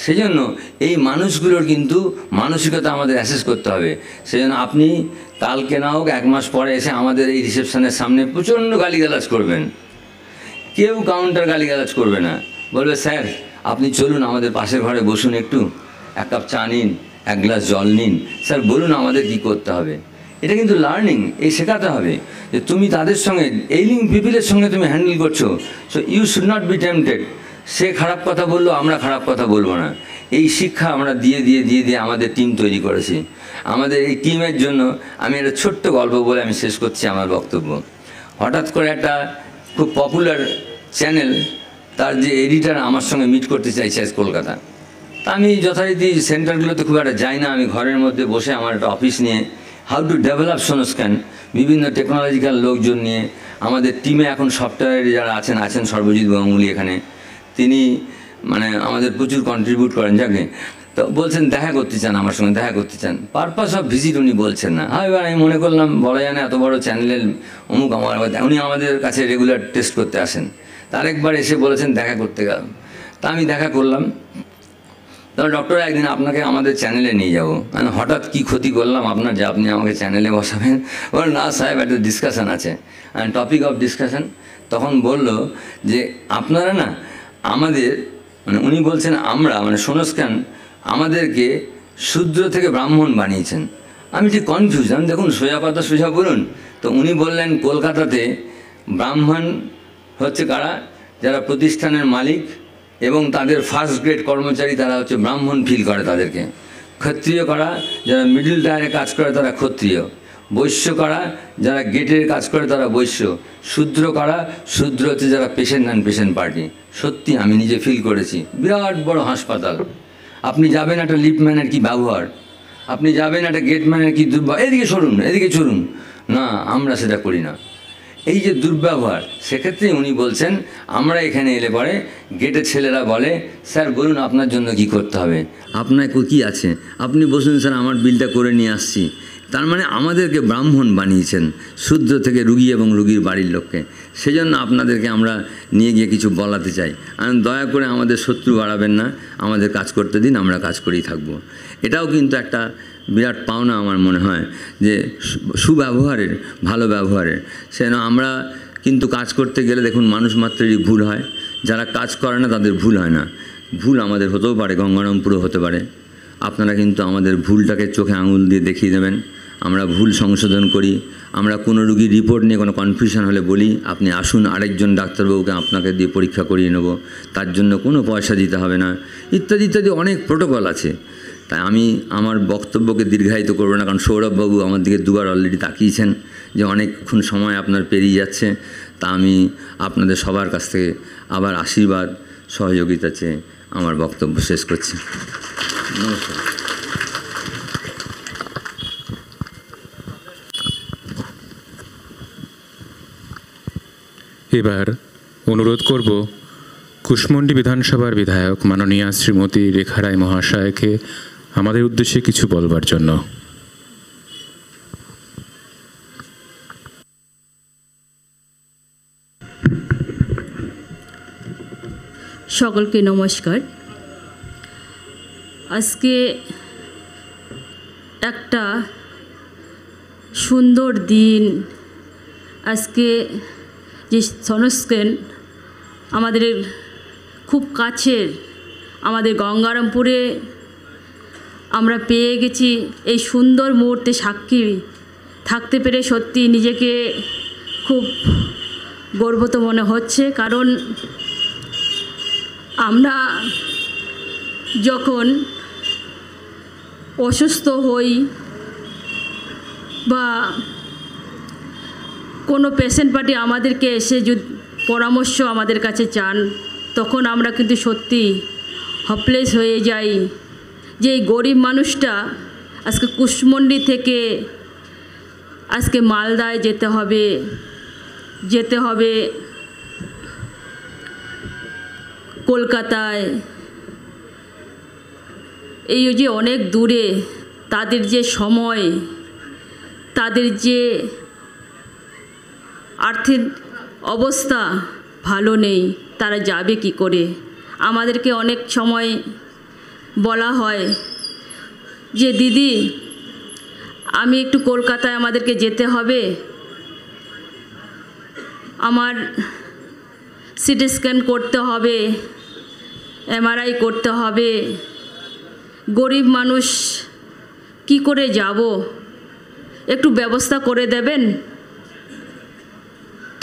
সেজন্য এই মানুষগুলোর কিন্তু মানসিকতা আমাদের অ্যাসেস করতে হবে। সেজন্য আপনি কালকে না হোক 1 মাস পরে এসে আমাদের এই রিসেপশনের সামনে প্রচণ্ড গালিগালাজ করবেন, কেউ কাউন্টার গালিগালাজ করবে না, বলবে স্যার আপনি চলুন আমাদের পাশের ঘরে বসুন, একটু 1 কাপ চা নিন, 1 গ্লাস জল নিন, স্যার বলুন আমাদের কী করতে হবে। এটা কিন্তু লার্নিং, এই শেখাতে হবে যে তুমি তাদের সঙ্গে এইলিং পিপিলের সঙ্গে তুমি হ্যান্ডেল করছো, so you should not be tempted. সে খারাপ কথা বললো, আমরা খারাপ কথা বলবো না। এই শিক্ষা আমরা দিয়ে আমাদের টিম তৈরি করেছি। আমাদের এই টিমের জন্য আমি একটা ছোট্ট গল্প বলে আমি শেষ করছি আমার বক্তব্য। হঠাৎ করে একটা খুব পপুলার চ্যানেল, তার যে এডিটার আমার সঙ্গে মিট করতে চাইছে আজ কলকাতা। তা আমি যথারীতি সেন্টারগুলোতে খুব একটা যাই না, আমি ঘরের মধ্যে বসে আমার একটা অফিস নিয়ে হাউ টু ডেভেলপ সোনোস্ক্যান, বিভিন্ন টেকনোলজিক্যাল লোকজন নিয়ে আমাদের টিমে এখন সফটওয়্যারে যারা আছেন সর্বজিৎ গাঙ্গুলি এখানে, তিনি মানে আমাদের প্রচুর কন্ট্রিবিউট করেন যাকে। তো বলছেন দেখা করতে চান, আমার সঙ্গে দেখা করতে চান, পারপাস অফ ভিজিট উনি বলছেন না। হ্যাঁ, এবার আমি মনে করলাম বলা যায় না, এত বড় চ্যানেলের অমুক আমার, উনি আমাদের কাছে রেগুলার টেস্ট করতে আসেন, তার একবার এসে বলেছেন দেখা করতে গেলাম। তা আমি দেখা করলাম। তখন ডক্টর একদিন আপনাকে আমাদের চ্যানেলে নিয়ে যাবো। মানে হঠাৎ কী ক্ষতি করলাম আপনার যে আপনি আমাকে চ্যানেলে বসাবেন? বল না সাহেব, একটা ডিসকাশান আছে, টপিক অফ ডিসকাশান। তখন বলল যে আপনারা না আমাদের, মানে উনি বলছেন আমরা, মানে সোনোস্ক্যান আমাদেরকে শূদ্র থেকে ব্রাহ্মণ বানিয়েছেন। আমি ঠিক কনফিউজ, আমি দেখুন সোজা কথা সোজা বলুন। তো উনি বললেন কলকাতাতে ব্রাহ্মণ হচ্ছে কারা? যারা প্রতিষ্ঠানের মালিক এবং তাদের ফার্স্ট গ্রেড কর্মচারী, তারা হচ্ছে ব্রাহ্মণ ফিল করে তাদেরকে। ক্ষত্রিয় করা যারা মিডল টায়ারে কাজ করে তারা ক্ষত্রিয়, বৈশ্য করা যারা গেটের কাজ করে তারা বৈশ্য, শূদ্র করা, শূদ্র হচ্ছে যারা পেশেন্ট নন পেশেন্ট পার্টি। সত্যি আমি নিজে ফিল করেছি, বিরাট বড় হাসপাতাল, আপনি যাবেন একটা লিফটম্যানের কি ব্যবহার, আপনি যাবেন একটা গেটম্যানের কি দুর্ব্যবহার, এদিকে সরুন এদিকে চলুন, না আমরা সেটা করি না। এই যে দুর্ব্যবহার, সেক্ষেত্রে উনি বলছেন আমরা এখানে এলে পরে গেটে ছেলেরা বলে স্যার বলুন আপনার জন্য কি করতে হবে, আপনার কি আছে, আপনি বসুন স্যার আমার বিলটা করে নিয়ে আসছি। তার মানে আমাদেরকে ব্রাহ্মণ বানিয়েছেন, শূদ্র থেকে রুগী এবং রুগীর বাড়ির লোককে। সেজন্য আপনাদেরকে আমরা নিয়ে গিয়ে কিছু বলাতে চাই, দয়া করে আমাদের শত্রু বাড়াবেন না, আমাদের কাজ করতে দিন, আমরা কাজ করেই থাকব। এটাও কিন্তু একটা বিরাট পাওনা আমার মনে হয় যে সুব্যবহারের, ভালো ব্যবহারের। সেজন্য আমরা কিন্তু কাজ করতে গেলে দেখুন মানুষ মাত্রেরই ভুল হয়, যারা কাজ করে না তাদের ভুল হয় না। ভুল আমাদের হতেও পারে, গঙ্গারামপুরও হতে পারে। আপনারা কিন্তু আমাদের ভুলটাকে চোখে আঙুল দিয়ে দেখিয়ে দেবেন, আমরা ভুল সংশোধন করি। আমরা কোনো রুগীর রিপোর্ট নিয়ে কোনো কনফিউশন হলে বলি আপনি আসুন, আরেকজন ডাক্তারবাবুকে আপনাকে দিয়ে পরীক্ষা করিয়ে নেব, তার জন্য কোনো পয়সা দিতে হবে না, ইত্যাদি ইত্যাদি অনেক প্রোটোকল আছে। তাই আমি আমার বক্তব্যকে দীর্ঘায়িত করবো না, কারণ সৌরভবাবু আমার দিকে দুবার অলরেডি তাকিয়েছেন যে অনেকক্ষণ সময় আপনার পেরিয়ে যাচ্ছে। তা আমি আপনাদের সবার কাছ থেকে আবার আশীর্বাদ সহযোগিতা চেয়ে আমার বক্তব্য শেষ করছি। নমস্কার। এবার অনুরোধ করব কুশমন্ডি বিধানসভার বিধায়ক মাননীয়া শ্রীমতী রেখা রায় মহাশয়কে আমাদের উদ্দেশ্যে কিছু বলবার জন্য। সকলকে নমস্কার। আজকে একটা সুন্দর দিন। আজকে যে সনস্কেন আমাদের খুব কাছের, আমাদের গঙ্গারামপুরে আমরা পেয়ে গেছি। এই সুন্দর মুহূর্তে সাক্ষী থাকতে পেরে সত্যি নিজেকে খুব গর্বিত মনে হচ্ছে। কারণ আমরা যখন অসুস্থ হই বা কোনো পেশেন্ট পার্টি আমাদেরকে এসে যদি পরামর্শ আমাদের কাছে চান, তখন আমরা কিন্তু সত্যি হপলেস হয়ে যাই যে এই গরিব মানুষটা আজকে কুশমন্ডি থেকে আজকে মালদায় যেতে হবে কলকাতায়, এই যে অনেক দূরে, তাদের যে সময়, তাদের যে আর্থিক অবস্থা ভালো নেই, তারা যাবে কি করে। আমাদেরকে অনেক সময় বলা হয় যে দিদি আমি একটু কলকাতায় আমাদেরকে যেতে হবে, আমার সিটি স্ক্যান করতে হবে, এমআরআই করতে হবে, গরিব মানুষ কি করে যাব, একটু ব্যবস্থা করে দেবেন।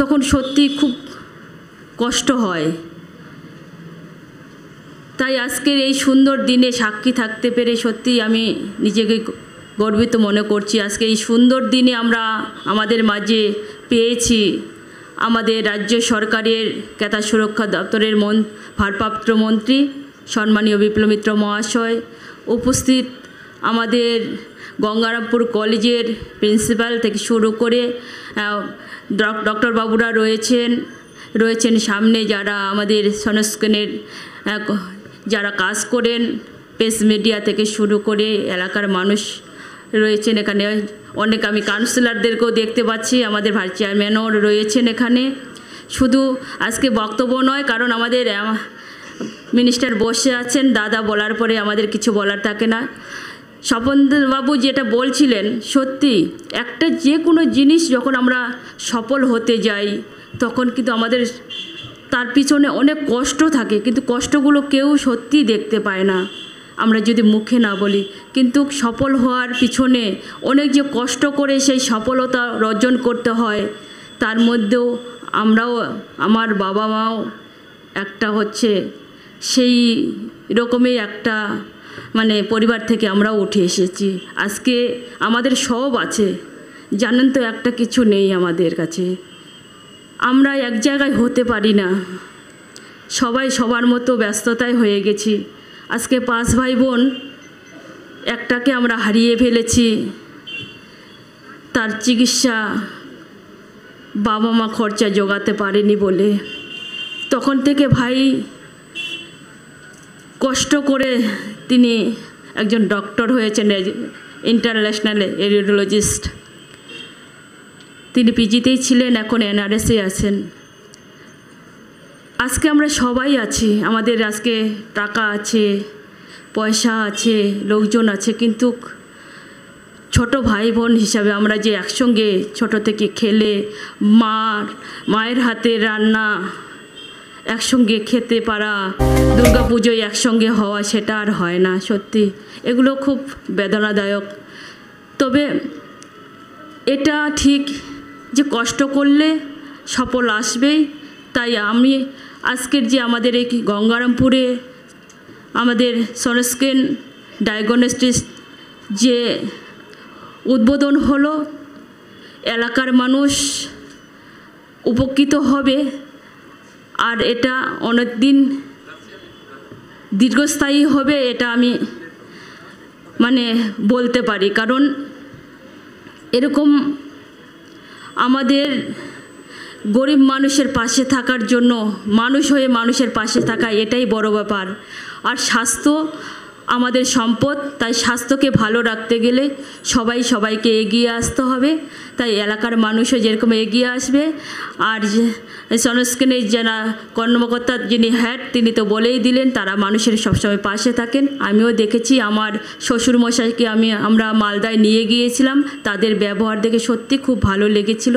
তখন সত্যি খুব কষ্ট হয়। তাই আজকের এই সুন্দর দিনে সাক্ষী থাকতে পেরে সত্যি আমি নিজেকে গর্বিত মনে করছি। আজকে এই সুন্দর দিনে আমরা আমাদের মাঝে পেয়েছি আমাদের রাজ্য সরকারের ক্রেতা সুরক্ষা দপ্তরের ভারপ্রাপ্ত মন্ত্রী সম্মানীয় বিপ্লব মিত্র মহাশয়, উপস্থিত আমাদের গঙ্গারামপুর কলেজের প্রিন্সিপাল থেকে শুরু করে ডক্টর বাবুরা রয়েছেন সামনে, যারা আমাদের সনস্কেনের যারা কাজ করেন, প্রেস মিডিয়া থেকে শুরু করে এলাকার মানুষ রয়েছেন এখানে। অনেক আমি কাউন্সিলরদেরকেও দেখতে পাচ্ছি, আমাদের ভাইস চেয়ারম্যানও রয়েছেন এখানে। শুধু আজকে বক্তব্য নয়, কারণ আমাদের মিনিস্টার বসে আছেন, দাদা বলার পরে আমাদের কিছু বলার থাকে না। স্বপনবাবু যেটা বলছিলেন, সত্যি একটা যে কোনো জিনিস যখন আমরা সফল হতে যাই তখন কিন্তু আমাদের তার পিছনে অনেক কষ্ট থাকে, কিন্তু কষ্টগুলো কেউ সত্যি দেখতে পায় না, আমরা যদি মুখে না বলি। কিন্তু সফল হওয়ার পিছনে অনেক যে কষ্ট করে সেই সফলতা অর্জন করতে হয়, তার মধ্যেও আমরাও, আমার বাবা মাও একটা হচ্ছে সেই রকমই একটা মানে পরিবার থেকে আমরাও উঠে এসেছি। আজকে আমাদের সব আছে, জানেন তো, একটা কিছু নেই আমাদের কাছে। আমরা এক জায়গায় হতে পারি না, সবাই সবার মতো ব্যস্ততায় হয়ে গেছি। আজকে 5 ভাই বোন, একটাকে আমরা হারিয়ে ফেলেছি, তার চিকিৎসা বাবা মা খরচা জোগাতে পারেনি বলে তখন থেকে ভাই কষ্ট করে তিনি একজন ডক্টর হয়েছেন, ইন্টারন্যাশনাল রেডিওলজিস্ট। তিনি পিজিতেই ছিলেন, এখন এনআরএসে আছেন। আজকে আমরা সবাই আছি, আমাদের আজকে টাকা আছে, পয়সা আছে, লোকজন আছে, কিন্তু ছোট ভাই বোন হিসাবে আমরা যে একসঙ্গে ছোট থেকে খেলে মায়ের হাতে রান্না একসঙ্গে খেতে পারা, দুর্গাপুজোয় একসঙ্গে হওয়া, সেটা আর হয় না। সত্যি এগুলো খুব বেদনাদায়ক। তবে এটা ঠিক যে কষ্ট করলে সফল আসবেই। তাই আমি আজকের যে আমাদের এই গঙ্গারামপুরে আমাদের সনস্ক্রিন ডায়াগনস্টিক যে উদ্বোধন হলো, এলাকার মানুষ উপকৃত হবে। আর এটা অনেক দিন দীর্ঘস্থায়ী হবে, এটা আমি বলতে পারি। কারণ এরকম আমাদের গরিব মানুষের পাশে থাকার জন্য, মানুষ হয়ে মানুষের পাশে থাকা, এটাই বড় ব্যাপার। আর স্বাস্থ্য আমাদের সম্পদ, তাই স্বাস্থ্যকে ভালো রাখতে গেলে সবাইকে এগিয়ে আসতে হবে। তাই এলাকার মানুষও যেরকম এগিয়ে আসবে। আর সনস্ক্রিনের যারা কর্মকর্তা যিনি হেড, তিনি তো বলেই দিলেন তারা মানুষের সবসময় পাশে থাকেন। আমিও দেখেছি, আমার শ্বশুরমশাইকে আমরা মালদায় নিয়ে গিয়েছিলাম, তাদের ব্যবহার দেখে সত্যি খুব ভালো লেগেছিল।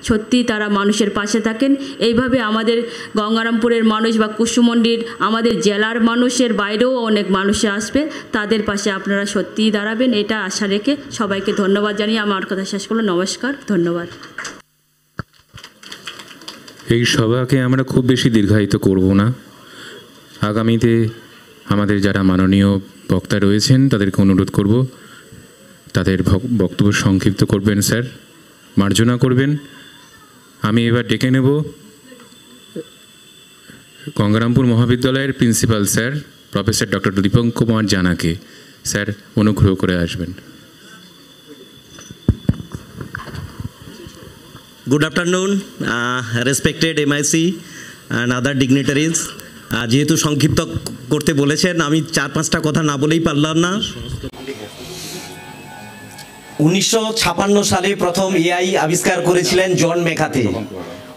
সত্যি তারা মানুষের পাশে থাকেন। এইভাবে আমাদের গঙ্গারামপুরের মানুষ বা কুসুমন্ডির আমাদের জেলার মানুষের বাইরেও অনেক মানুষে আসবে, তাদের পাশে আপনারা সত্যিই দাঁড়াবেন, এটা আশা রেখে সবাইকে ধন্যবাদ জানিয়ে আমার কথা শেষ করলো। নমস্কার, ধন্যবাদ। এই সভাকে আমরা খুব বেশি দীর্ঘায়িত করব না। আগামীতে আমাদের যারা মাননীয় বক্তা রয়েছেন তাদেরকে অনুরোধ করব তাদের বক্তব্য সংক্ষিপ্ত করবেন, স্যার মার্জনা করবেন। আমি এবার ডেকে নেব গঙ্গারামপুর মহাবিদ্যালয়ের principal sir professor doctor Dipankar Kumar জানাকে। স্যার অনুগ্রহ করে আসবেন। Good afternoon, respected MIC and other dignitaries. যেহেতু সংক্ষিপ্ত করতে বলেছেন, আমি 4-5টা কথা না বলেই পারলাম না। 1956 সালে প্রথম এআই আবিষ্কার করেছিলেন জন ম্যাকার্থি।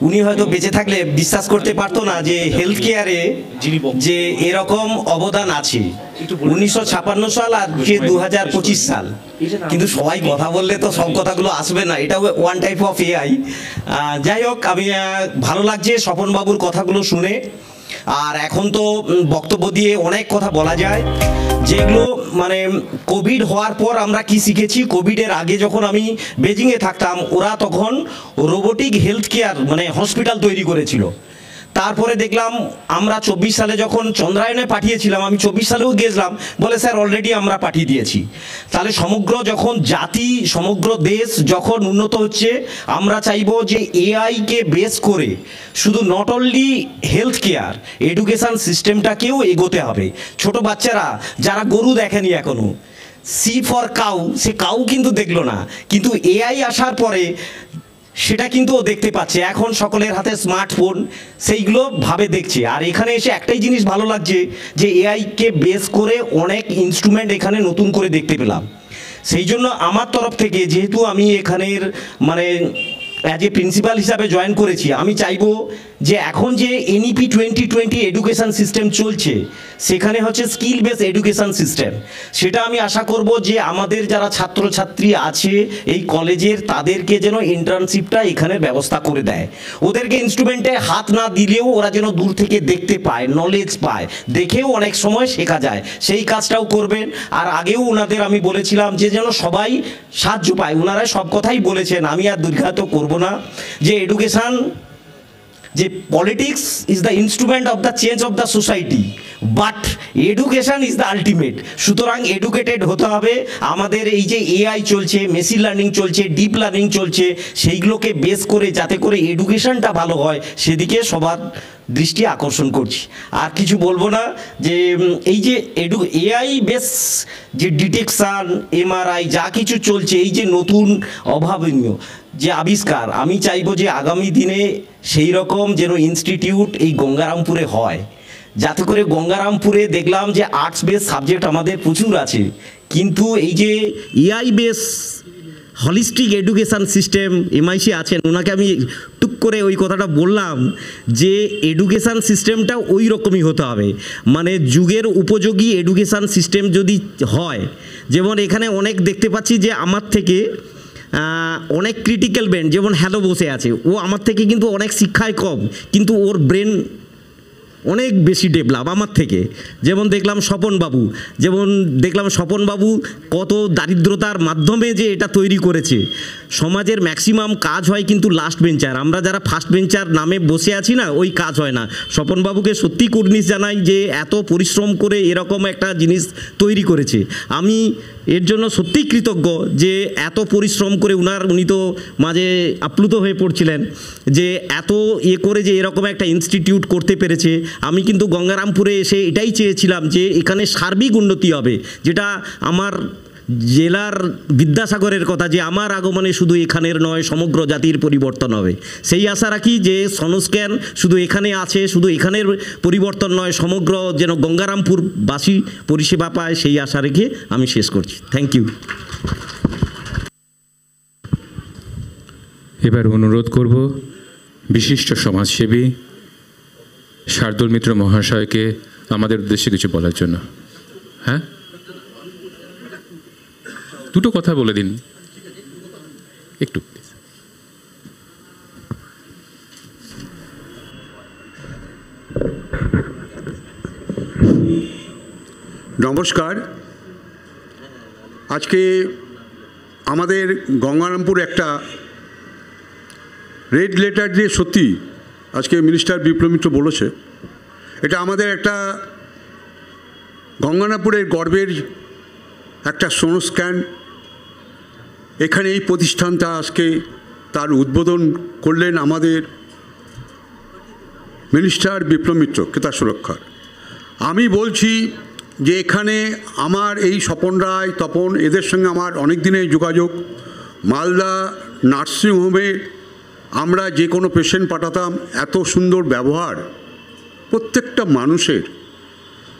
উনি হয়তো বেঁচে থাকলে বিশ্বাস করতে পারতো না যে হেলথ কেয়ারে যে এরকম অবদান আছে। 1956 সাল আর 2025 সাল, কিন্তু সবাই কথা বললে তো সব কথাগুলো আসবে না, এটাও ওয়ান টাইপ অফ এআই। যাই হোক, আমি ভালো লাগছে স্বপনবাবুর কথাগুলো শুনে। আর এখন তো বক্তব্য দিয়ে অনেক কথা বলা যায়, যেগুলো কোভিড হওয়ার পর আমরা কি শিখেছি। কোভিডের আগে যখন আমি বেজিংয়ে থাকতাম, ওরা তখন রোবোটিক হেলথ কেয়ার হসপিটাল তৈরি করেছিল। তারপরে দেখলাম আমরা 24 সালে যখন চন্দ্রায়নে পাঠিয়েছিলাম, আমি 24 সালেও গেছিলাম, বলে স্যার অলরেডি আমরা পাঠিয়ে দিয়েছি। তাহলে সমগ্র যখন জাতি, সমগ্র দেশ যখন উন্নত হচ্ছে, আমরা চাইবো যে এআইকে বেস করে শুধু not only health care, education সিস্টেমটাকেও এগোতে হবে। ছোট বাচ্চারা যারা গরু দেখেনি এখনো, সি ফর কাউ, সে কাউ কিন্তু দেখলো না, কিন্তু এআই আসার পরে সেটা কিন্তু ও দেখতে পাচ্ছে। এখন সকলের হাতে স্মার্টফোন, সেইগুলো ভাবে দেখছে। আর এখানে এসে একটাই জিনিস ভালো লাগছে যে এআইকে বেস করে অনেক ইনস্ট্রুমেন্ট এখানে নতুন করে দেখতে পেলাম। সেই জন্য আমার তরফ থেকে, যেহেতু আমি এখানের অ্যাজ এ প্রিন্সিপাল হিসাবে জয়েন করেছি, আমি চাইবো যে এখন যে এনইপি 2020 এডুকেশান সিস্টেম চলছে, সেখানে হচ্ছে স্কিল বেস এডুকেশান সিস্টেম। সেটা আমি আশা করব যে আমাদের যারা ছাত্রছাত্রী আছে এই কলেজের, তাদেরকে যেন ইন্টার্নশিপটা এখানে ব্যবস্থা করে দেয়। ওদেরকে ইনস্ট্রুমেন্টে হাত না দিলেও ওরা যেন দূর থেকে দেখতে পায়, নলেজ পায়, দেখেও অনেক সময় শেখা যায়, সেই কাজটাও করবেন। আর আগেও ওনাদের আমি বলেছিলাম যে যেন সবাই সাহায্য পায়, ওনারা সব কথাই বলেছেন, আমি আর দীর্ঘায়িত করব না। যে এডুকেশান, যে politics is the instrument of the change of the society, but education is the ultimate. সুতরাং এডুকেটেড হতে হবে। আমাদের এই যে এআই চলছে, মেশিন লার্নিং চলছে, ডিপ লার্নিং চলছে, সেইগুলোকে বেস করে যাতে করে এডুকেশানটা ভালো হয়, সেদিকে সবার দৃষ্টি আকর্ষণ করছি। আর কিছু বলবো না। যে এই যে এআই বেস যে ডিটেকশান, এমআরআই যা কিছু চলছে, এই যে নতুন অভাবনীয় যে আবিষ্কার, আমি চাইবো যে আগামী দিনে সেই রকম যেন ইনস্টিটিউট এই গঙ্গারামপুরে হয়, যাতে করে গঙ্গারামপুরে দেখলাম যে আর্টস বেস সাবজেক্ট আমাদের প্রচুর আছে, কিন্তু এই যে AI base holistic education system MIC আছেন, ওনাকে আমি টুক করে ওই কথাটা বললাম যে এডুকেশান সিস্টেমটা ওই রকমই হতে হবে, মানে যুগের উপযোগী এডুকেশান সিস্টেম যদি হয়। যেমন এখানে অনেক দেখতে পাচ্ছি যে আমার থেকে অনেক ক্রিটিক্যাল ব্রেন, যেমন হ্যালো বসে আছে, ও আমার থেকে কিন্তু অনেক শিক্ষায় কম, কিন্তু ওর ব্রেন অনেক বেশি ডেভেলপ আমার থেকে। যেমন দেখলাম স্বপনবাবু কত দারিদ্রতার মাধ্যমে যে এটা তৈরি করেছে। সমাজের ম্যাক্সিমাম কাজ হয় কিন্তু লাস্ট বেঞ্চার, আমরা যারা ফার্স্ট বেঞ্চার নামে বসে আছি না, ওই কাজ হয় না। স্বপনবাবুকে সত্যি কুর্নিশ জানাই যে এত পরিশ্রম করে এরকম একটা জিনিস তৈরি করেছে। আমি এর জন্য সত্যিই কৃতজ্ঞ যে এত পরিশ্রম করে উনি তো মাঝে আপ্লুত হয়ে পড়ছিলেন যে এত করে যে এরকম একটা ইনস্টিটিউট করতে পেরেছে। আমি কিন্তু গঙ্গারামপুরে এসে এটাই চেয়েছিলাম যে এখানে সার্বিক উন্নতি হবে, যেটা আমার জেলার বিদ্যাসাগরের কথা যে আমার আগমনে শুধু এখানের নয় সমগ্র জাতির পরিবর্তন হবে। সেই আশা রাখি যে সনস্ক্যান শুধু এখানে আছে, শুধু এখানের পরিবর্তন নয়, সমগ্র যেন গঙ্গারামপুরবাসী পরিষেবা পায়, সেই আশা রেখে আমি শেষ করছি। Thank you. এবার অনুরোধ করব বিশিষ্ট সমাজসেবী শার্দুল মিত্র মহাশয়কে আমাদের উদ্দেশ্যে কিছু বলার জন্য। হ্যাঁ, দুটো কথা বলে দিন একটু। নমস্কার। আজকে আমাদের গঙ্গারামপুর একটা রেড লেটার দিয়ে, সত্যি আজকে মিনিস্টার বিপ্লব মিত্র বলেছে, এটা আমাদের একটা গঙ্গারামপুরের গর্বের একটা সোনোস্ক্যান। এখানে এই প্রতিষ্ঠানটা আজকে তার উদ্বোধন করলেন আমাদের মিনিস্টার বিপ্লব মিত্র ক্রেতা সুরক্ষার। আমি বলছি যে এখানে আমার এই স্বপন রায়, তপন, এদের সঙ্গে আমার অনেক দিনের যোগাযোগ। মালদা নার্সিংহোমে আমরা যে কোনো পেশেন্ট পাঠাতাম, এত সুন্দর ব্যবহার প্রত্যেকটা মানুষের।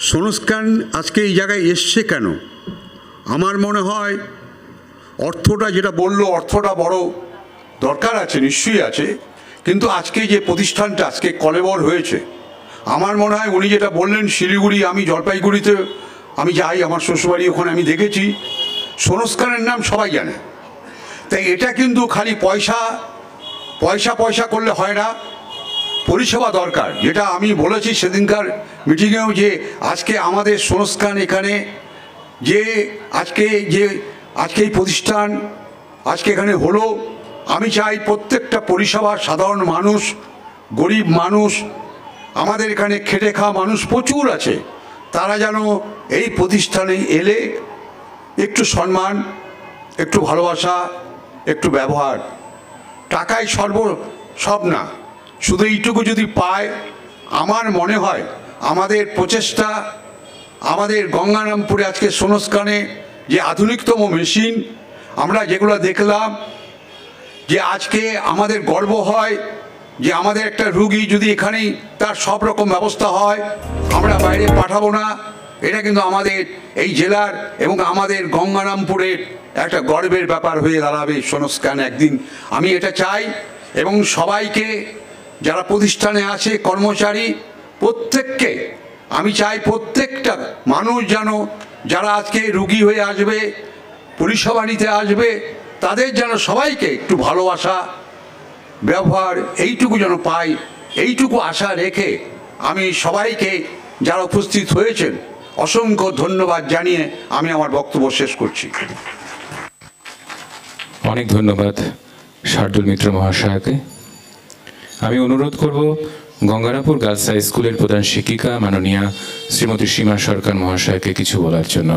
সোনোস্ক্যান আজকে এই জায়গায় এসছে কেন? আমার মনে হয় অর্থটা, যেটা বললো, অর্থটা বড় দরকার আছে, নিশ্চয়ই আছে, কিন্তু আজকে যে প্রতিষ্ঠানটা আজকে কলেবর হয়েছে, আমার মনে হয় উনি যেটা বললেন শিলিগুড়ি, আমি জলপাইগুড়িতে আমি যাই, আমার শ্বশুরবাড়ি ওখানে, আমি দেখেছি সোনোস্ক্যানের নাম সবাই জানে। তাই এটা কিন্তু খালি পয়সা করলে হয় না, পরিষেবা দরকার। যেটা আমি বলেছি সেদিনকার মিটিংয়েও, যে আজকে আমাদের সোনোস্ক্যান এখানে যে আজকে এই প্রতিষ্ঠান আজকে এখানে হলো, আমি চাই প্রত্যেকটা পরিষেবা, সাধারণ মানুষ, গরিব মানুষ, আমাদের এখানে খেটে খাওয়া মানুষ প্রচুর আছে, তারা যেন এই প্রতিষ্ঠানে এলে একটু সম্মান, একটু ভালোবাসা, একটু ব্যবহার, টাকায় সব না, শুধু এইটুকু যদি পায়, আমার মনে হয় আমাদের প্রচেষ্টা, আমাদের গঙ্গারামপুরে আজকে সোনোস্ক্যানে যে আধুনিকতম মেশিন আমরা যেগুলো দেখলাম, যে আজকে আমাদের গর্ব হয় যে আমাদের একটা রুগী যদি এখানেই তার সব রকম ব্যবস্থা হয়, আমরা বাইরে পাঠাবো না। এটা কিন্তু আমাদের এই জেলার এবং আমাদের গঙ্গারামপুরের একটা গর্বের ব্যাপার হয়ে দাঁড়াবে সোনোস্ক্যান একদিন। আমি এটা চাই, এবং সবাইকে যারা প্রতিষ্ঠানে আছে, কর্মচারী প্রত্যেককে আমি চাই, প্রত্যেকটা মানুষ যেন, যারা আজকে রুগী হয়ে আসবে, পরিষেবা নিতে আসবে, তাদের যেন সবাইকে একটু ভালোবাসা, ব্যবহার এইটুকু যেন পাই, এইটুকু আশা রেখে আমি সবাইকে যারা উপস্থিত হয়েছেন অসংখ্য ধন্যবাদ জানিয়ে আমি আমার বক্তব্য শেষ করছি। অনেক ধন্যবাদ শার্দুল মিত্র মহাশয়কে। আমি অনুরোধ করব গঙ্গারামপুর গার্লস হাই স্কুলের প্রধান শিক্ষিকা মাননীয়া শ্রীমতী সীমা সরকার মহাশয়কে কিছু বলার জন্য।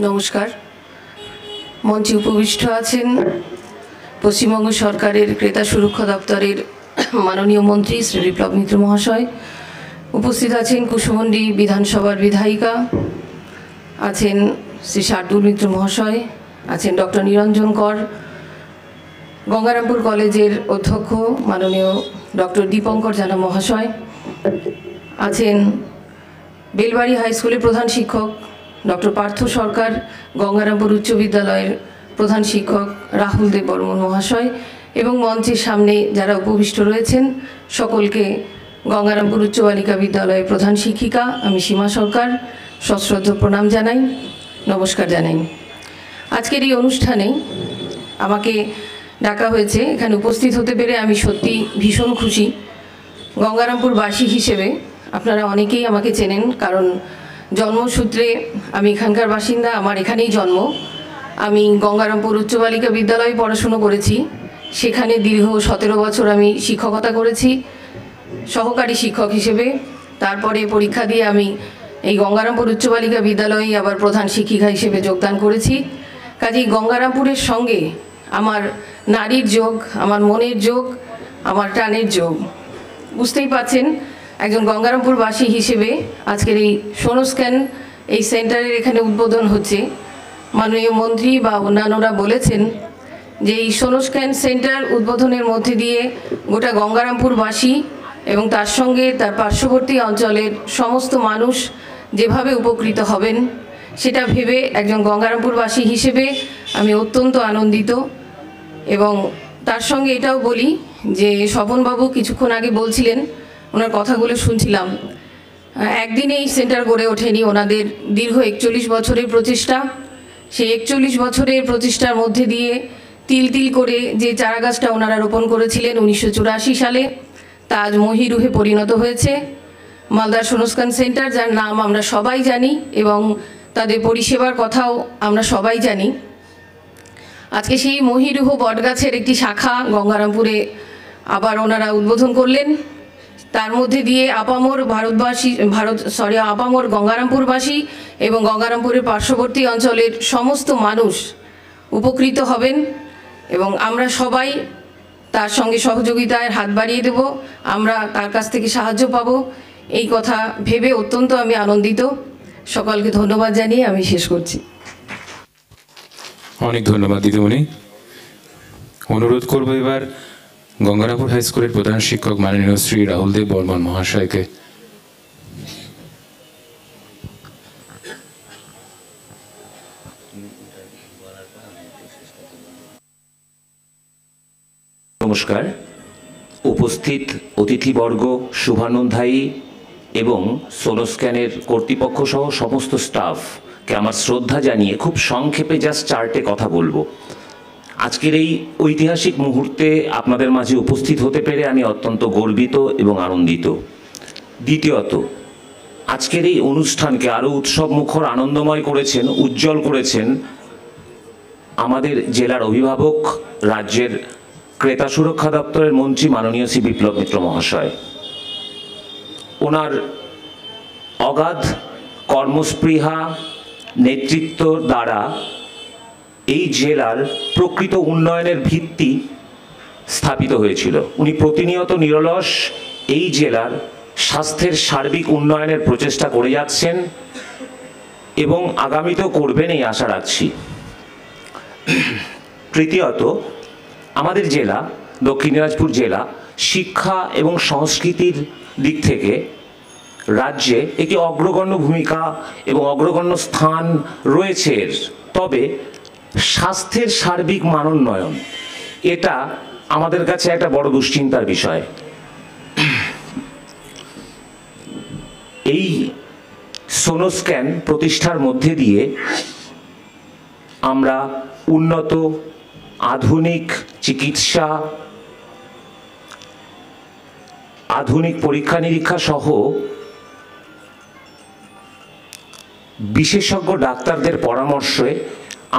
নমস্কার। মঞ্চে উপবিষ্ট আছেন পশ্চিমবঙ্গ সরকারের ক্রেতা সুরক্ষা দপ্তরের মাননীয় মন্ত্রী শ্রী বিপ্লব মিত্র মহাশয়, উপস্থিত আছেন কুশমন্ডি বিধানসভার বিধায়িকা, আছেন শ্রী শার্দুল মিত্র মহাশয়, আছেন ডক্টর নিরঞ্জন কর, গঙ্গারামপুর কলেজের অধ্যক্ষ মাননীয় ডক্টর দীপঙ্কর জানা মহাশয়, আছেন বেলবাড়ি হাই স্কুলের প্রধান শিক্ষক ডক্টর পার্থ সরকার, গঙ্গারামপুর উচ্চ বিদ্যালয়ের প্রধান শিক্ষক রাহুল দেব বর্মন মহাশয় এবং মঞ্চের সামনে যারা উপবিষ্ট রয়েছেন সকলকে গঙ্গারামপুর উচ্চ বালিকা বিদ্যালয়ের প্রধান শিক্ষিকা আমি সীমা সরকার সশ্রদ্ধ প্রণাম জানাই, নমস্কার জানাই। আজকের এই অনুষ্ঠানে আমাকে ডাকা হয়েছে, এখানে উপস্থিত হতে পেরে আমি সত্যি ভীষণ খুশি। গঙ্গারামপুরবাসী হিসেবে আপনারা অনেকেই আমাকে চেনেন, কারণ জন্মসূত্রে আমি এখানকার বাসিন্দা, আমার এখানেই জন্ম। আমি গঙ্গারামপুর উচ্চ বালিকা বিদ্যালয়ে পড়াশুনো করেছি, সেখানে দীর্ঘ 17 বছর আমি শিক্ষকতা করেছি সহকারী শিক্ষক হিসেবে। তারপরে পরীক্ষা দিয়ে আমি এই গঙ্গারামপুর উচ্চ বালিকা বিদ্যালয়ে আবার প্রধান শিক্ষিকা হিসেবে যোগদান করেছি। কাজেই গঙ্গারামপুরের সঙ্গে আমার নারীর যোগ, আমার মনের যোগ, আমার টানের যোগ। বুঝতেই পারছেন একজন গঙ্গারামপুরবাসী হিসেবে আজকের এই সোনোস্ক্যান এই সেন্টারের এখানে উদ্বোধন হচ্ছে। মাননীয় মন্ত্রী বা অন্যান্যরা বলেছেন যে এই সোনোস্ক্যান সেন্টার উদ্বোধনের মধ্যে দিয়ে গোটা গঙ্গারামপুরবাসী এবং তার সঙ্গে তার পার্শ্ববর্তী অঞ্চলের সমস্ত মানুষ যেভাবে উপকৃত হবেন সেটা ভেবে একজন গঙ্গারামপুরবাসী হিসেবে আমি অত্যন্ত আনন্দিত। এবং তার সঙ্গে এটাও বলি যে স্বপনবাবু কিছুক্ষণ আগে বলছিলেন, ওনার কথাগুলো শুনছিলাম, একদিনে এই সেন্টার গড়ে ওঠেনি, ওনাদের দীর্ঘ 41 বছরের প্রচেষ্টা। সেই 41 বছরের প্রচেষ্টার মধ্যে দিয়ে তিল তিল করে যে চারাগাছটা ওনারা রোপণ করেছিলেন 1984 সালে, তা আজ মহিরুহে পরিণত হয়েছে। মালদার সোনোস্ক্যান সেন্টার, যার নাম আমরা সবাই জানি এবং তাদের পরিষেবার কথাও আমরা সবাই জানি। আজকে সেই মহিরুহ বটগাছের একটি শাখা গঙ্গারামপুরে আবার ওনারা উদ্বোধন করলেন। তার মধ্যে দিয়ে আপামর আপামর গঙ্গারামপুরবাসী এবং গঙ্গারামপুরের পার্শ্ববর্তী অঞ্চলের সমস্ত মানুষ উপকৃত হবেন এবং আমরা সবাই তার সঙ্গে সহযোগিতায় হাত বাড়িয়ে দেব, আমরা তার কাছ থেকে সাহায্য পাব, এই কথা ভেবে অত্যন্ত আমি আনন্দিত। সকলকে ধন্যবাদ জানিয়ে আমি শেষ করছি। অনেক ধন্যবাদ দিদিমণি। অনুরোধ করবো এবার গঙ্গারামপুর হাই স্কুলের প্রধান শিক্ষক মাননীয় শ্রী রাহুল দেব বর্মন মহাশয়কে। নমস্কার। উপস্থিত অতিথিবর্গ, শুভানুধ্যায়ী এবং সোনোস্ক্যানের কর্তৃপক্ষ সহ সমস্ত স্টাফকে আমার শ্রদ্ধা জানিয়ে খুব সংক্ষেপে জাস্ট 4টে কথা বলবো। আজকের এই ঐতিহাসিক মুহূর্তে আপনাদের মাঝে উপস্থিত হতে পেরে আমি অত্যন্ত গর্বিত এবং আনন্দিত। দ্বিতীয়ত, আজকের এই অনুষ্ঠানকে আরও উৎসবমুখর আনন্দময় করেছেন, উজ্জ্বল করেছেন আমাদের জেলার অভিভাবক, রাজ্যের ক্রেতা সুরক্ষা দপ্তরের মন্ত্রী মাননীয় শ্রী বিপ্লব মিত্র মহাশয়। ওনার অগাধ কর্মস্পৃহা নেতৃত্ব দ্বারা এই জেলার প্রকৃত উন্নয়নের ভিত্তি স্থাপিত হয়েছিল। উনি প্রতিনিয়ত নিরলস এই জেলার স্বাস্থ্যের সার্বিক উন্নয়নের প্রচেষ্টা করে যাচ্ছেন এবং আগামীতেও করবেন এই আশা রাখছি। তৃতীয়ত, আমাদের জেলা দক্ষিণ দিনাজপুর জেলা শিক্ষা এবং সংস্কৃতির দিক থেকে রাজ্যে একটি অগ্রগণ্য ভূমিকা এবং অগ্রগণ্য স্থান রয়েছে। তবে স্বাস্থ্যের সার্বিক মানোন্নয়ন এটা আমাদের কাছে একটা বড় দুশ্চিন্তার বিষয়। এই সোনোস্ক্যান প্রতিষ্ঠার মধ্যে দিয়ে আমরা উন্নত আধুনিক চিকিৎসা, আধুনিক পরীক্ষা নিরীক্ষা সহ বিশেষজ্ঞ ডাক্তারদের পরামর্শে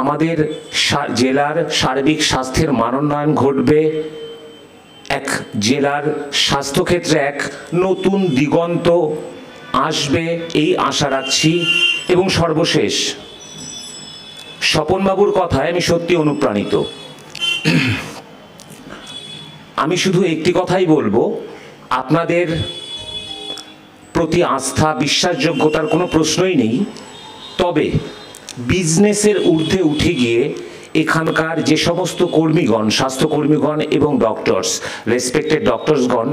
আমাদের জেলার সার্বিক স্বাস্থ্যের মানোন্নয়ন ঘটবে। এক জেলার স্বাস্থ্যক্ষেত্রে এক নতুন দিগন্ত আসবে এই আশা রাখছি। এবং সর্বশেষ, স্বপনবাবুর কথায় আমি সত্যি অনুপ্রাণিত। আমি শুধু একটি কথাই বলবো, আপনাদের প্রতি আস্থা বিশ্বাসযোগ্যতার কোনো প্রশ্নই নেই, তবে বিজনেসের ঊর্ধ্বে উঠে গিয়ে এখানকার যে সমস্ত কর্মীগণ, স্বাস্থ্যকর্মীগণ এবং ডক্টরস, রেসপেক্টেড ডক্টরসগণ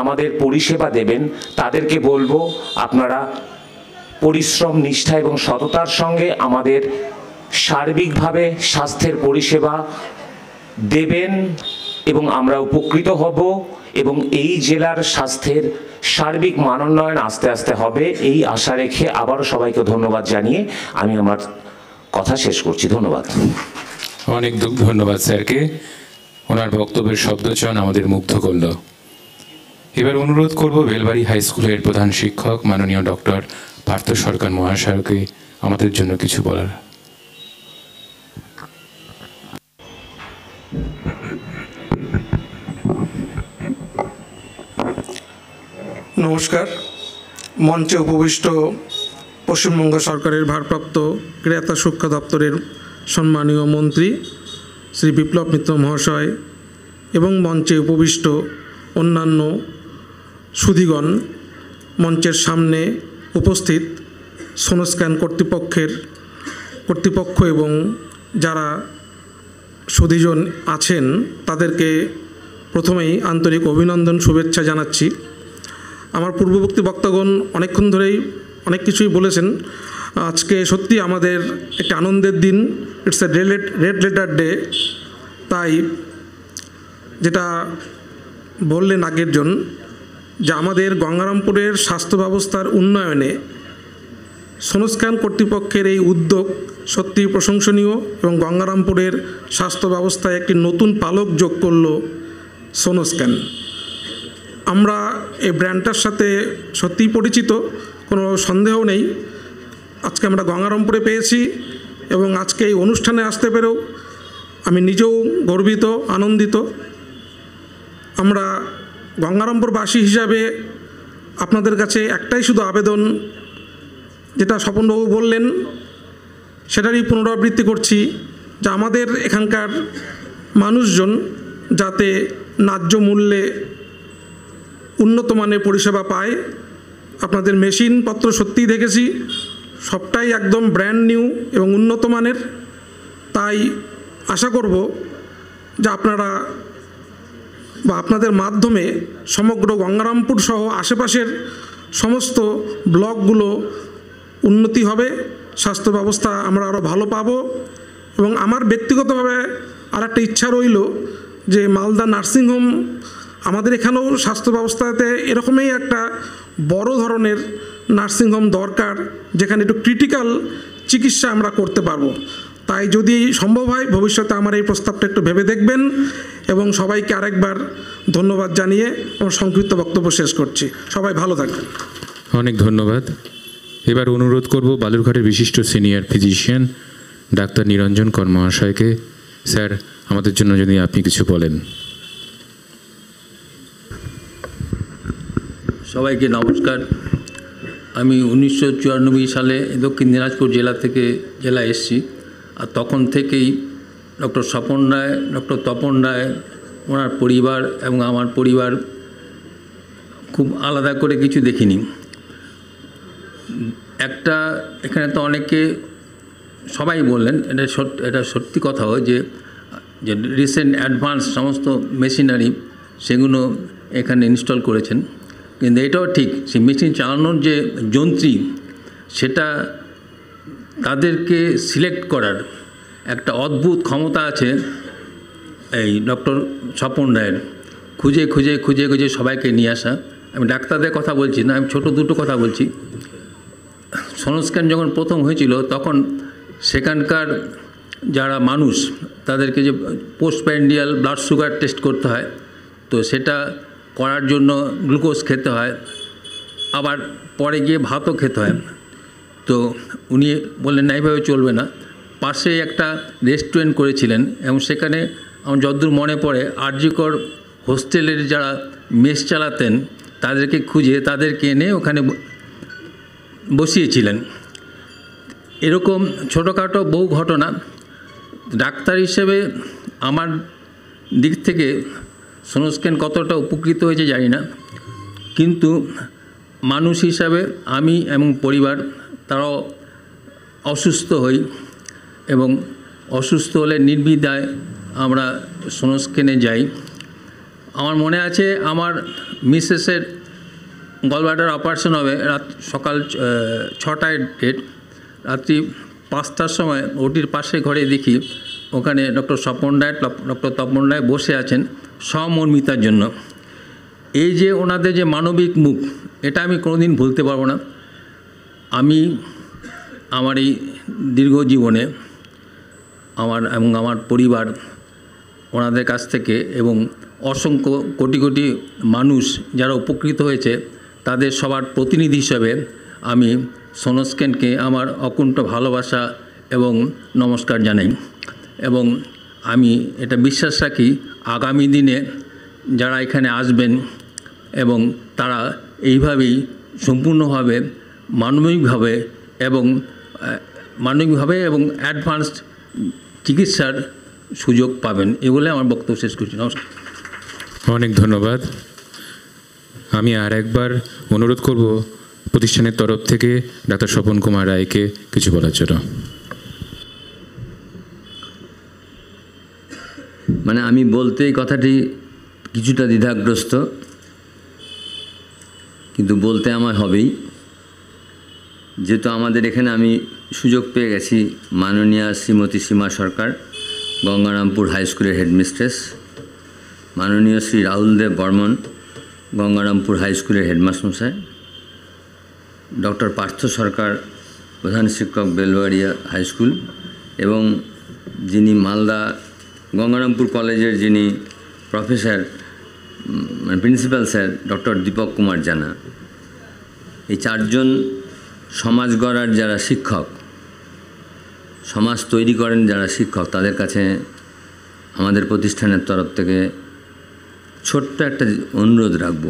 আমাদের পরিষেবা দেবেন, তাদেরকে বলবো আপনারা পরিশ্রম, নিষ্ঠা এবং সততার সঙ্গে আমাদের সার্বিকভাবে স্বাস্থ্যের পরিষেবা দেবেন এবং আমরা উপকৃত হব এবং এই জেলার স্বাস্থ্যের সার্বিক মানোন্নয়ন আস্তে আস্তে হবে, এই আশা রেখে আবারও সবাইকে ধন্যবাদ জানিয়ে আমি আমার কথা শেষ করছি। ধন্যবাদ। অনেক ধন্যবাদ স্যারকে। ওনার বক্তব্যের শব্দচয়ন আমাদের মুগ্ধ করল। এবার অনুরোধ করব বেলবাড়ি হাই স্কুলের প্রধান শিক্ষক মাননীয় ডক্টর পার্থ সরকার মহাশয়কে আমাদের জন্য কিছু বলার। নমস্কার। মঞ্চে উপবিষ্ট পশ্চিমবঙ্গ সরকারের ভারপ্রাপ্ত ক্রীড়া শিক্ষা দপ্তরের সম্মানীয় মন্ত্রী শ্রী বিপ্লব মিত্র মহাশয় এবং মঞ্চে উপবিষ্ট অন্যান্য সুধীগণ, মঞ্চের সামনে উপস্থিত সোনোস্ক্যান কর্তৃপক্ষ এবং যারা সুধীজন আছেন তাদেরকে প্রথমেই আন্তরিক অভিনন্দন, শুভেচ্ছা জানাচ্ছি। আমার পূর্ববর্তী বক্তাগণ অনেকক্ষণ ধরেই অনেক কিছুই বলেছেন। আজকে সত্যি আমাদের একটা আনন্দের দিন, it's a red letter day. তাই যেটা বললেন আগের জন, যে আমাদের গঙ্গারামপুরের স্বাস্থ্য ব্যবস্থার উন্নয়নে সোনোস্ক্যান কর্তৃপক্ষের এই উদ্যোগ সত্যি প্রশংসনীয় এবং গঙ্গারামপুরের স্বাস্থ্য ব্যবস্থায় একটি নতুন পালক যোগ করল সোনোস্ক্যান। আমরা এই ব্র্যান্ডটার সাথে সত্যিই পরিচিত, কোনো সন্দেহ নেই। আজকে আমরা গঙ্গারামপুরে পেয়েছি এবং আজকে এই অনুষ্ঠানে আসতে পেরেও আমি নিজেও গর্বিত, আনন্দিত। আমরা গঙ্গারামপুরবাসী হিসাবে আপনাদের কাছে একটাই শুধু আবেদন, যেটা স্বপনবাবু বললেন সেটারই পুনরাবৃত্তি করছি, যে আমাদের এখানকার মানুষজন যাতে ন্যায্য মূল্যে উন্নত মানের পরিষেবা পায়। আপনাদের মেশিনপত্র সত্যিই দেখেছি, সবটাই একদম ব্র্যান্ড নিউ এবং উন্নত মানের। তাই আশা করব যে আপনারা বা আপনাদের মাধ্যমে সমগ্র গঙ্গারামপুর সহ আশেপাশের সমস্ত ব্লকগুলো উন্নতি হবে, স্বাস্থ্য ব্যবস্থা আমরা আরও ভালো পাব। এবং আমার ব্যক্তিগতভাবে আর একটা ইচ্ছা রইল যে মালদা নার্সিংহোম, আমাদের এখানেও স্বাস্থ্য ব্যবস্থাতে এরকমই একটা বড় ধরনের নার্সিংহোম দরকার, যেখানে একটু ক্রিটিক্যাল চিকিৎসা আমরা করতে পারবো। তাই যদি সম্ভব হয় ভবিষ্যতে আমার এই প্রস্তাবটা একটু ভেবে দেখবেন। এবং সবাইকে আরেকবার ধন্যবাদ জানিয়ে আমার সংক্ষিপ্ত বক্তব্য শেষ করছি। সবাই ভালো থাকবেন। অনেক ধন্যবাদ। এবার অনুরোধ করব বালুরঘাটের বিশিষ্ট সিনিয়র ফিজিশিয়ান ডাক্তার নিরঞ্জন কর মহাশয়কে। স্যার, আমাদের জন্য যদি আপনি কিছু বলেন। সবাইকে নমস্কার। আমি 1994 সালে দক্ষিণ দিনাজপুর জেলা থেকে জেলায় এসেছি। আর তখন থেকেই ডক্টর স্বপন রায়, ডক্টর তপন রায়, ওনার পরিবার এবং আমার পরিবার খুব আলাদা করে কিছু দেখিনি। একটা এখানে তো অনেকে সবাই বললেন, এটা সত্যি কথাও যে রিসেন্ট অ্যাডভান্স সমস্ত মেশিনারি সেগুলো এখানে ইনস্টল করেছেন। কিন্তু এটাও ঠিক, সেই মেশিন চালানোর যে যন্ত্রী সেটা তাদেরকে সিলেক্ট করার একটা অদ্ভুত ক্ষমতা আছে এই ডক্টর স্বপন রায়ের। খুঁজে খুঁজে খুঁজে খুঁজে সবাইকে নিয়ে আসা। আমি ডাক্তারদের কথা বলছি না, আমি ছোটো দুটো কথা বলছি। সোনোস্ক্যান যখন প্রথম হয়েছিল তখন সেখানকার যারা মানুষ তাদেরকে যে পোস্টপ্যান্ডিয়াল ব্লাড সুগার টেস্ট করতে হয়, তো সেটা করার জন্য গ্লুকোজ খেতে হয়, আবার পরে গিয়ে ভাতও খেতে হয়। তো উনি বললেন না, এইভাবে চলবে না। পাশে একটা রেস্টুরেন্ট করেছিলেন এবং সেখানে আমার যতদূর মনে পড়ে আরজিকর হোস্টেলের যারা মেস চালাতেন তাদেরকে খুঁজে তাদেরকে এনে ওখানে বসিয়েছিলেন। এরকম ছোটোখাটো বহু ঘটনা। ডাক্তার হিসেবে আমার দিক থেকে সোনোস্ক্যান কতটা উপকৃত হয়েছে জানি না, কিন্তু মানুষ হিসাবে আমি এবং পরিবার তারাও অসুস্থ হই এবং অসুস্থ হলে নির্বিধায় আমরা সোনোস্ক্যানে যাই। আমার মনে আছে আমার মিসেসের গলব্লাডার অপারেশন হবে সকাল 6টায় ডেট, রাত্রি 5টার সময় ওটির পাশে ঘরে দেখি ওখানে ডক্টর তপন রায় বসে আছেন সহমর্মিতার জন্য। এই যে ওনাদের যে মানবিক মুখ, এটা আমি কোনোদিন ভুলতে পারবো না। আমি আমার এই দীর্ঘ জীবনে আমার পরিবার ওনাদের কাছ থেকে এবং অসংখ্য কোটি কোটি মানুষ যারা উপকৃত হয়েছে তাদের সবার প্রতিনিধি হিসেবে আমি সোনোস্ক্যানকে আমার অকুণ্ঠ ভালোবাসা এবং নমস্কার জানাই। এবং আমি এটা বিশ্বাস রাখি আগামী দিনে যারা এখানে আসবেন এবং তারা এইভাবেই সম্পূর্ণভাবে মানবিকভাবে এবং অ্যাডভান্সড চিকিৎসার সুযোগ পাবেন। এগুলো আমার বক্তব্য শেষ করছি। নমস্কার। অনেক ধন্যবাদ। আমি আর একবার অনুরোধ করব প্রতিষ্ঠানের তরফ থেকে ডাক্তার স্বপন কুমার রায়কে কিছু বলার জন্য। মানে আমি বলতে এই কথাটি কিছুটা দ্বিধাগ্রস্ত, কিন্তু বলতে আমার হবেই, যেহেতু আমাদের এখানে আমি সুযোগ পেয়ে গেছি মাননীয়া শ্রীমতী সীমা সরকার, গঙ্গারামপুর হাই স্কুলের হেডমিস্ট্রেস, মাননীয় শ্রী রাহুল দেব বর্মন, গঙ্গারামপুর হাই স্কুলের হেডমাস্টার, ডক্টর পার্থ সরকার, প্রধান শিক্ষক বেলবাড়িয়া হাই স্কুল, এবং যিনি মালদা গঙ্গারামপুর কলেজের যিনি professor principal sir doctor Dipak Kumar Jana, এই চারজন সমাজ গড়ার যারা শিক্ষক, সমাজ তৈরি করেন যারা শিক্ষক, তাদের কাছে আমাদের প্রতিষ্ঠানের তরফ থেকে ছোট্ট একটা অনুরোধ রাখব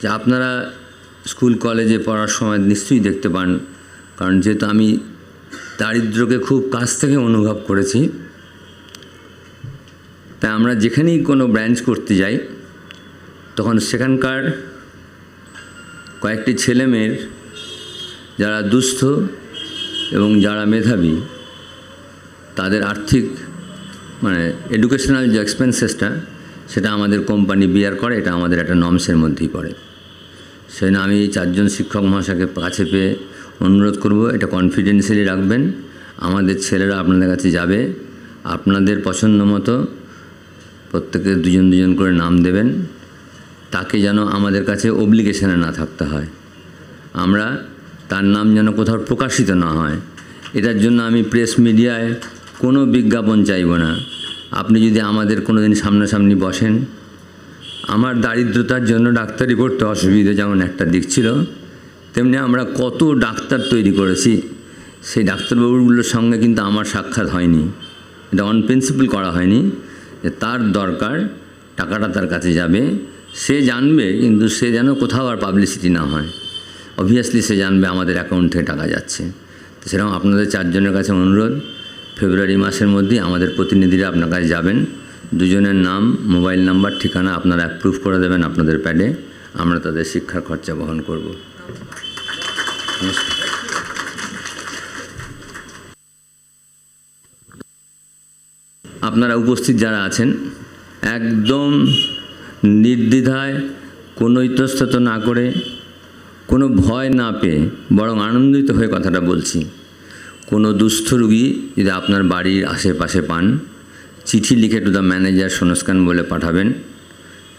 যে আপনারা স্কুল কলেজে পড়ার সময় নিশ্চয়ই দেখতে পান, কারণ যেহেতু আমি দারিদ্র্যকে খুব কাছ থেকে অনুভব করেছি, তাই আমরা যেখানেই কোনো ব্রাঞ্চ করতে যাই তখন সেখানকার কয়েকটি ছেলেমেয়ের যারা দুস্থ এবং যারা মেধাবী তাদের আর্থিক এডুকেশনাল যে এক্সপেন্সেসটা সেটা আমাদের কোম্পানি বিয়ার করে, এটা আমাদের একটা নর্মসের মধ্যেই পড়ে। সেই জন্য আমি চারজন শিক্ষক মহাশয়কে কাছে পেয়ে অনুরোধ করব এটা কনফিডেন্সিয়ালি রাখবেন। আমাদের ছেলেরা আপনাদের কাছে যাবে, আপনাদের পছন্দ মতো প্রত্যেকে দুজন দুজন করে নাম দেবেন, তাকে যেন আমাদের কাছে অব্লিগেশনে না থাকতে হয়, আমরা তার নাম যেন কোথাও প্রকাশিত না হয়। এটার জন্য আমি প্রেস মিডিয়ায় কোনো বিজ্ঞাপন চাইব না। আপনি যদি আমাদের কোনো দিন সামনাসামনি বসেন, আমার দারিদ্রতার জন্য ডাক্তারি পড়তে অসুবিধা যেমন একটা দিক ছিল, তেমনি আমরা কত ডাক্তার তৈরি করেছি, সেই ডাক্তারবাবুগুলোর সঙ্গে কিন্তু আমার সাক্ষাৎ হয়নি, এটা অন প্রিন্সিপাল করা হয়নি যে তার দরকার টাকাটা তার কাছে যাবে, সে জানবে, কিন্তু সে যেন কোথাও আর পাবলিসিটি না হয়। অবভিয়াসলি সে জানবে আমাদের অ্যাকাউন্ট থেকে টাকা যাচ্ছে। তো সেরকম আপনাদের চারজনের কাছে অনুরোধ, ফেব্রুয়ারি মাসের মধ্যেই আমাদের প্রতিনিধিরা আপনার কাছে যাবেন, দুজনের নাম, মোবাইল নাম্বার, ঠিকানা আপনারা অ্যাপ্রুভ করে দেবেন আপনাদের প্যাডে, আমরা তাদের শিক্ষার খরচা বহন করব। আপনারা উপস্থিত যারা আছেন একদম নির্দ্বিধায়, কোনো ইতস্তত না করে, কোনো ভয় না পেয়ে, বরং আনন্দিত হয়ে কথাটা বলছি। কোনো দুস্থ রুগী যদি আপনার বাড়ির আশেপাশে পান, চিঠি লিখে টু দ্য ম্যানেজার সোনোস্ক্যান বলে পাঠাবেন,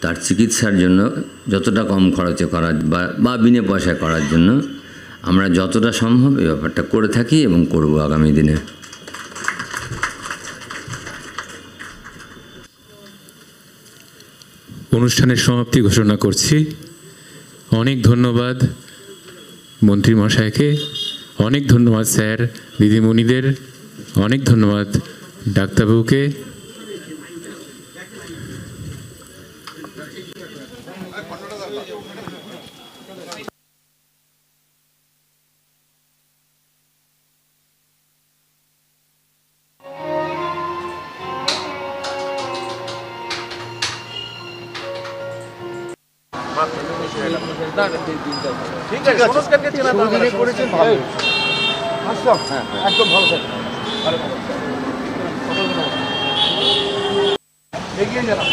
তার চিকিৎসার জন্য যতটা কম খরচে করার বা বিনা পয়সায় করার জন্য আমরা যতটা সম্ভব এই ব্যাপারটা করে থাকি এবং করব আগামী দিনে। অনুষ্ঠানের সমাপ্তি ঘোষণা করছি। অনেক ধন্যবাদ মন্ত্রী মশাইকে, অনেক ধন্যবাদ স্যার দিদিমণিদের, অনেক ধন্যবাদ ডাক্তারবাবুকে। ঠিক আছে, সংস্কারকে চেনা দরকার করেছেন ভালো। আসলাম, একদম ভালো থাকবেন। এগিয়ে গেলাম।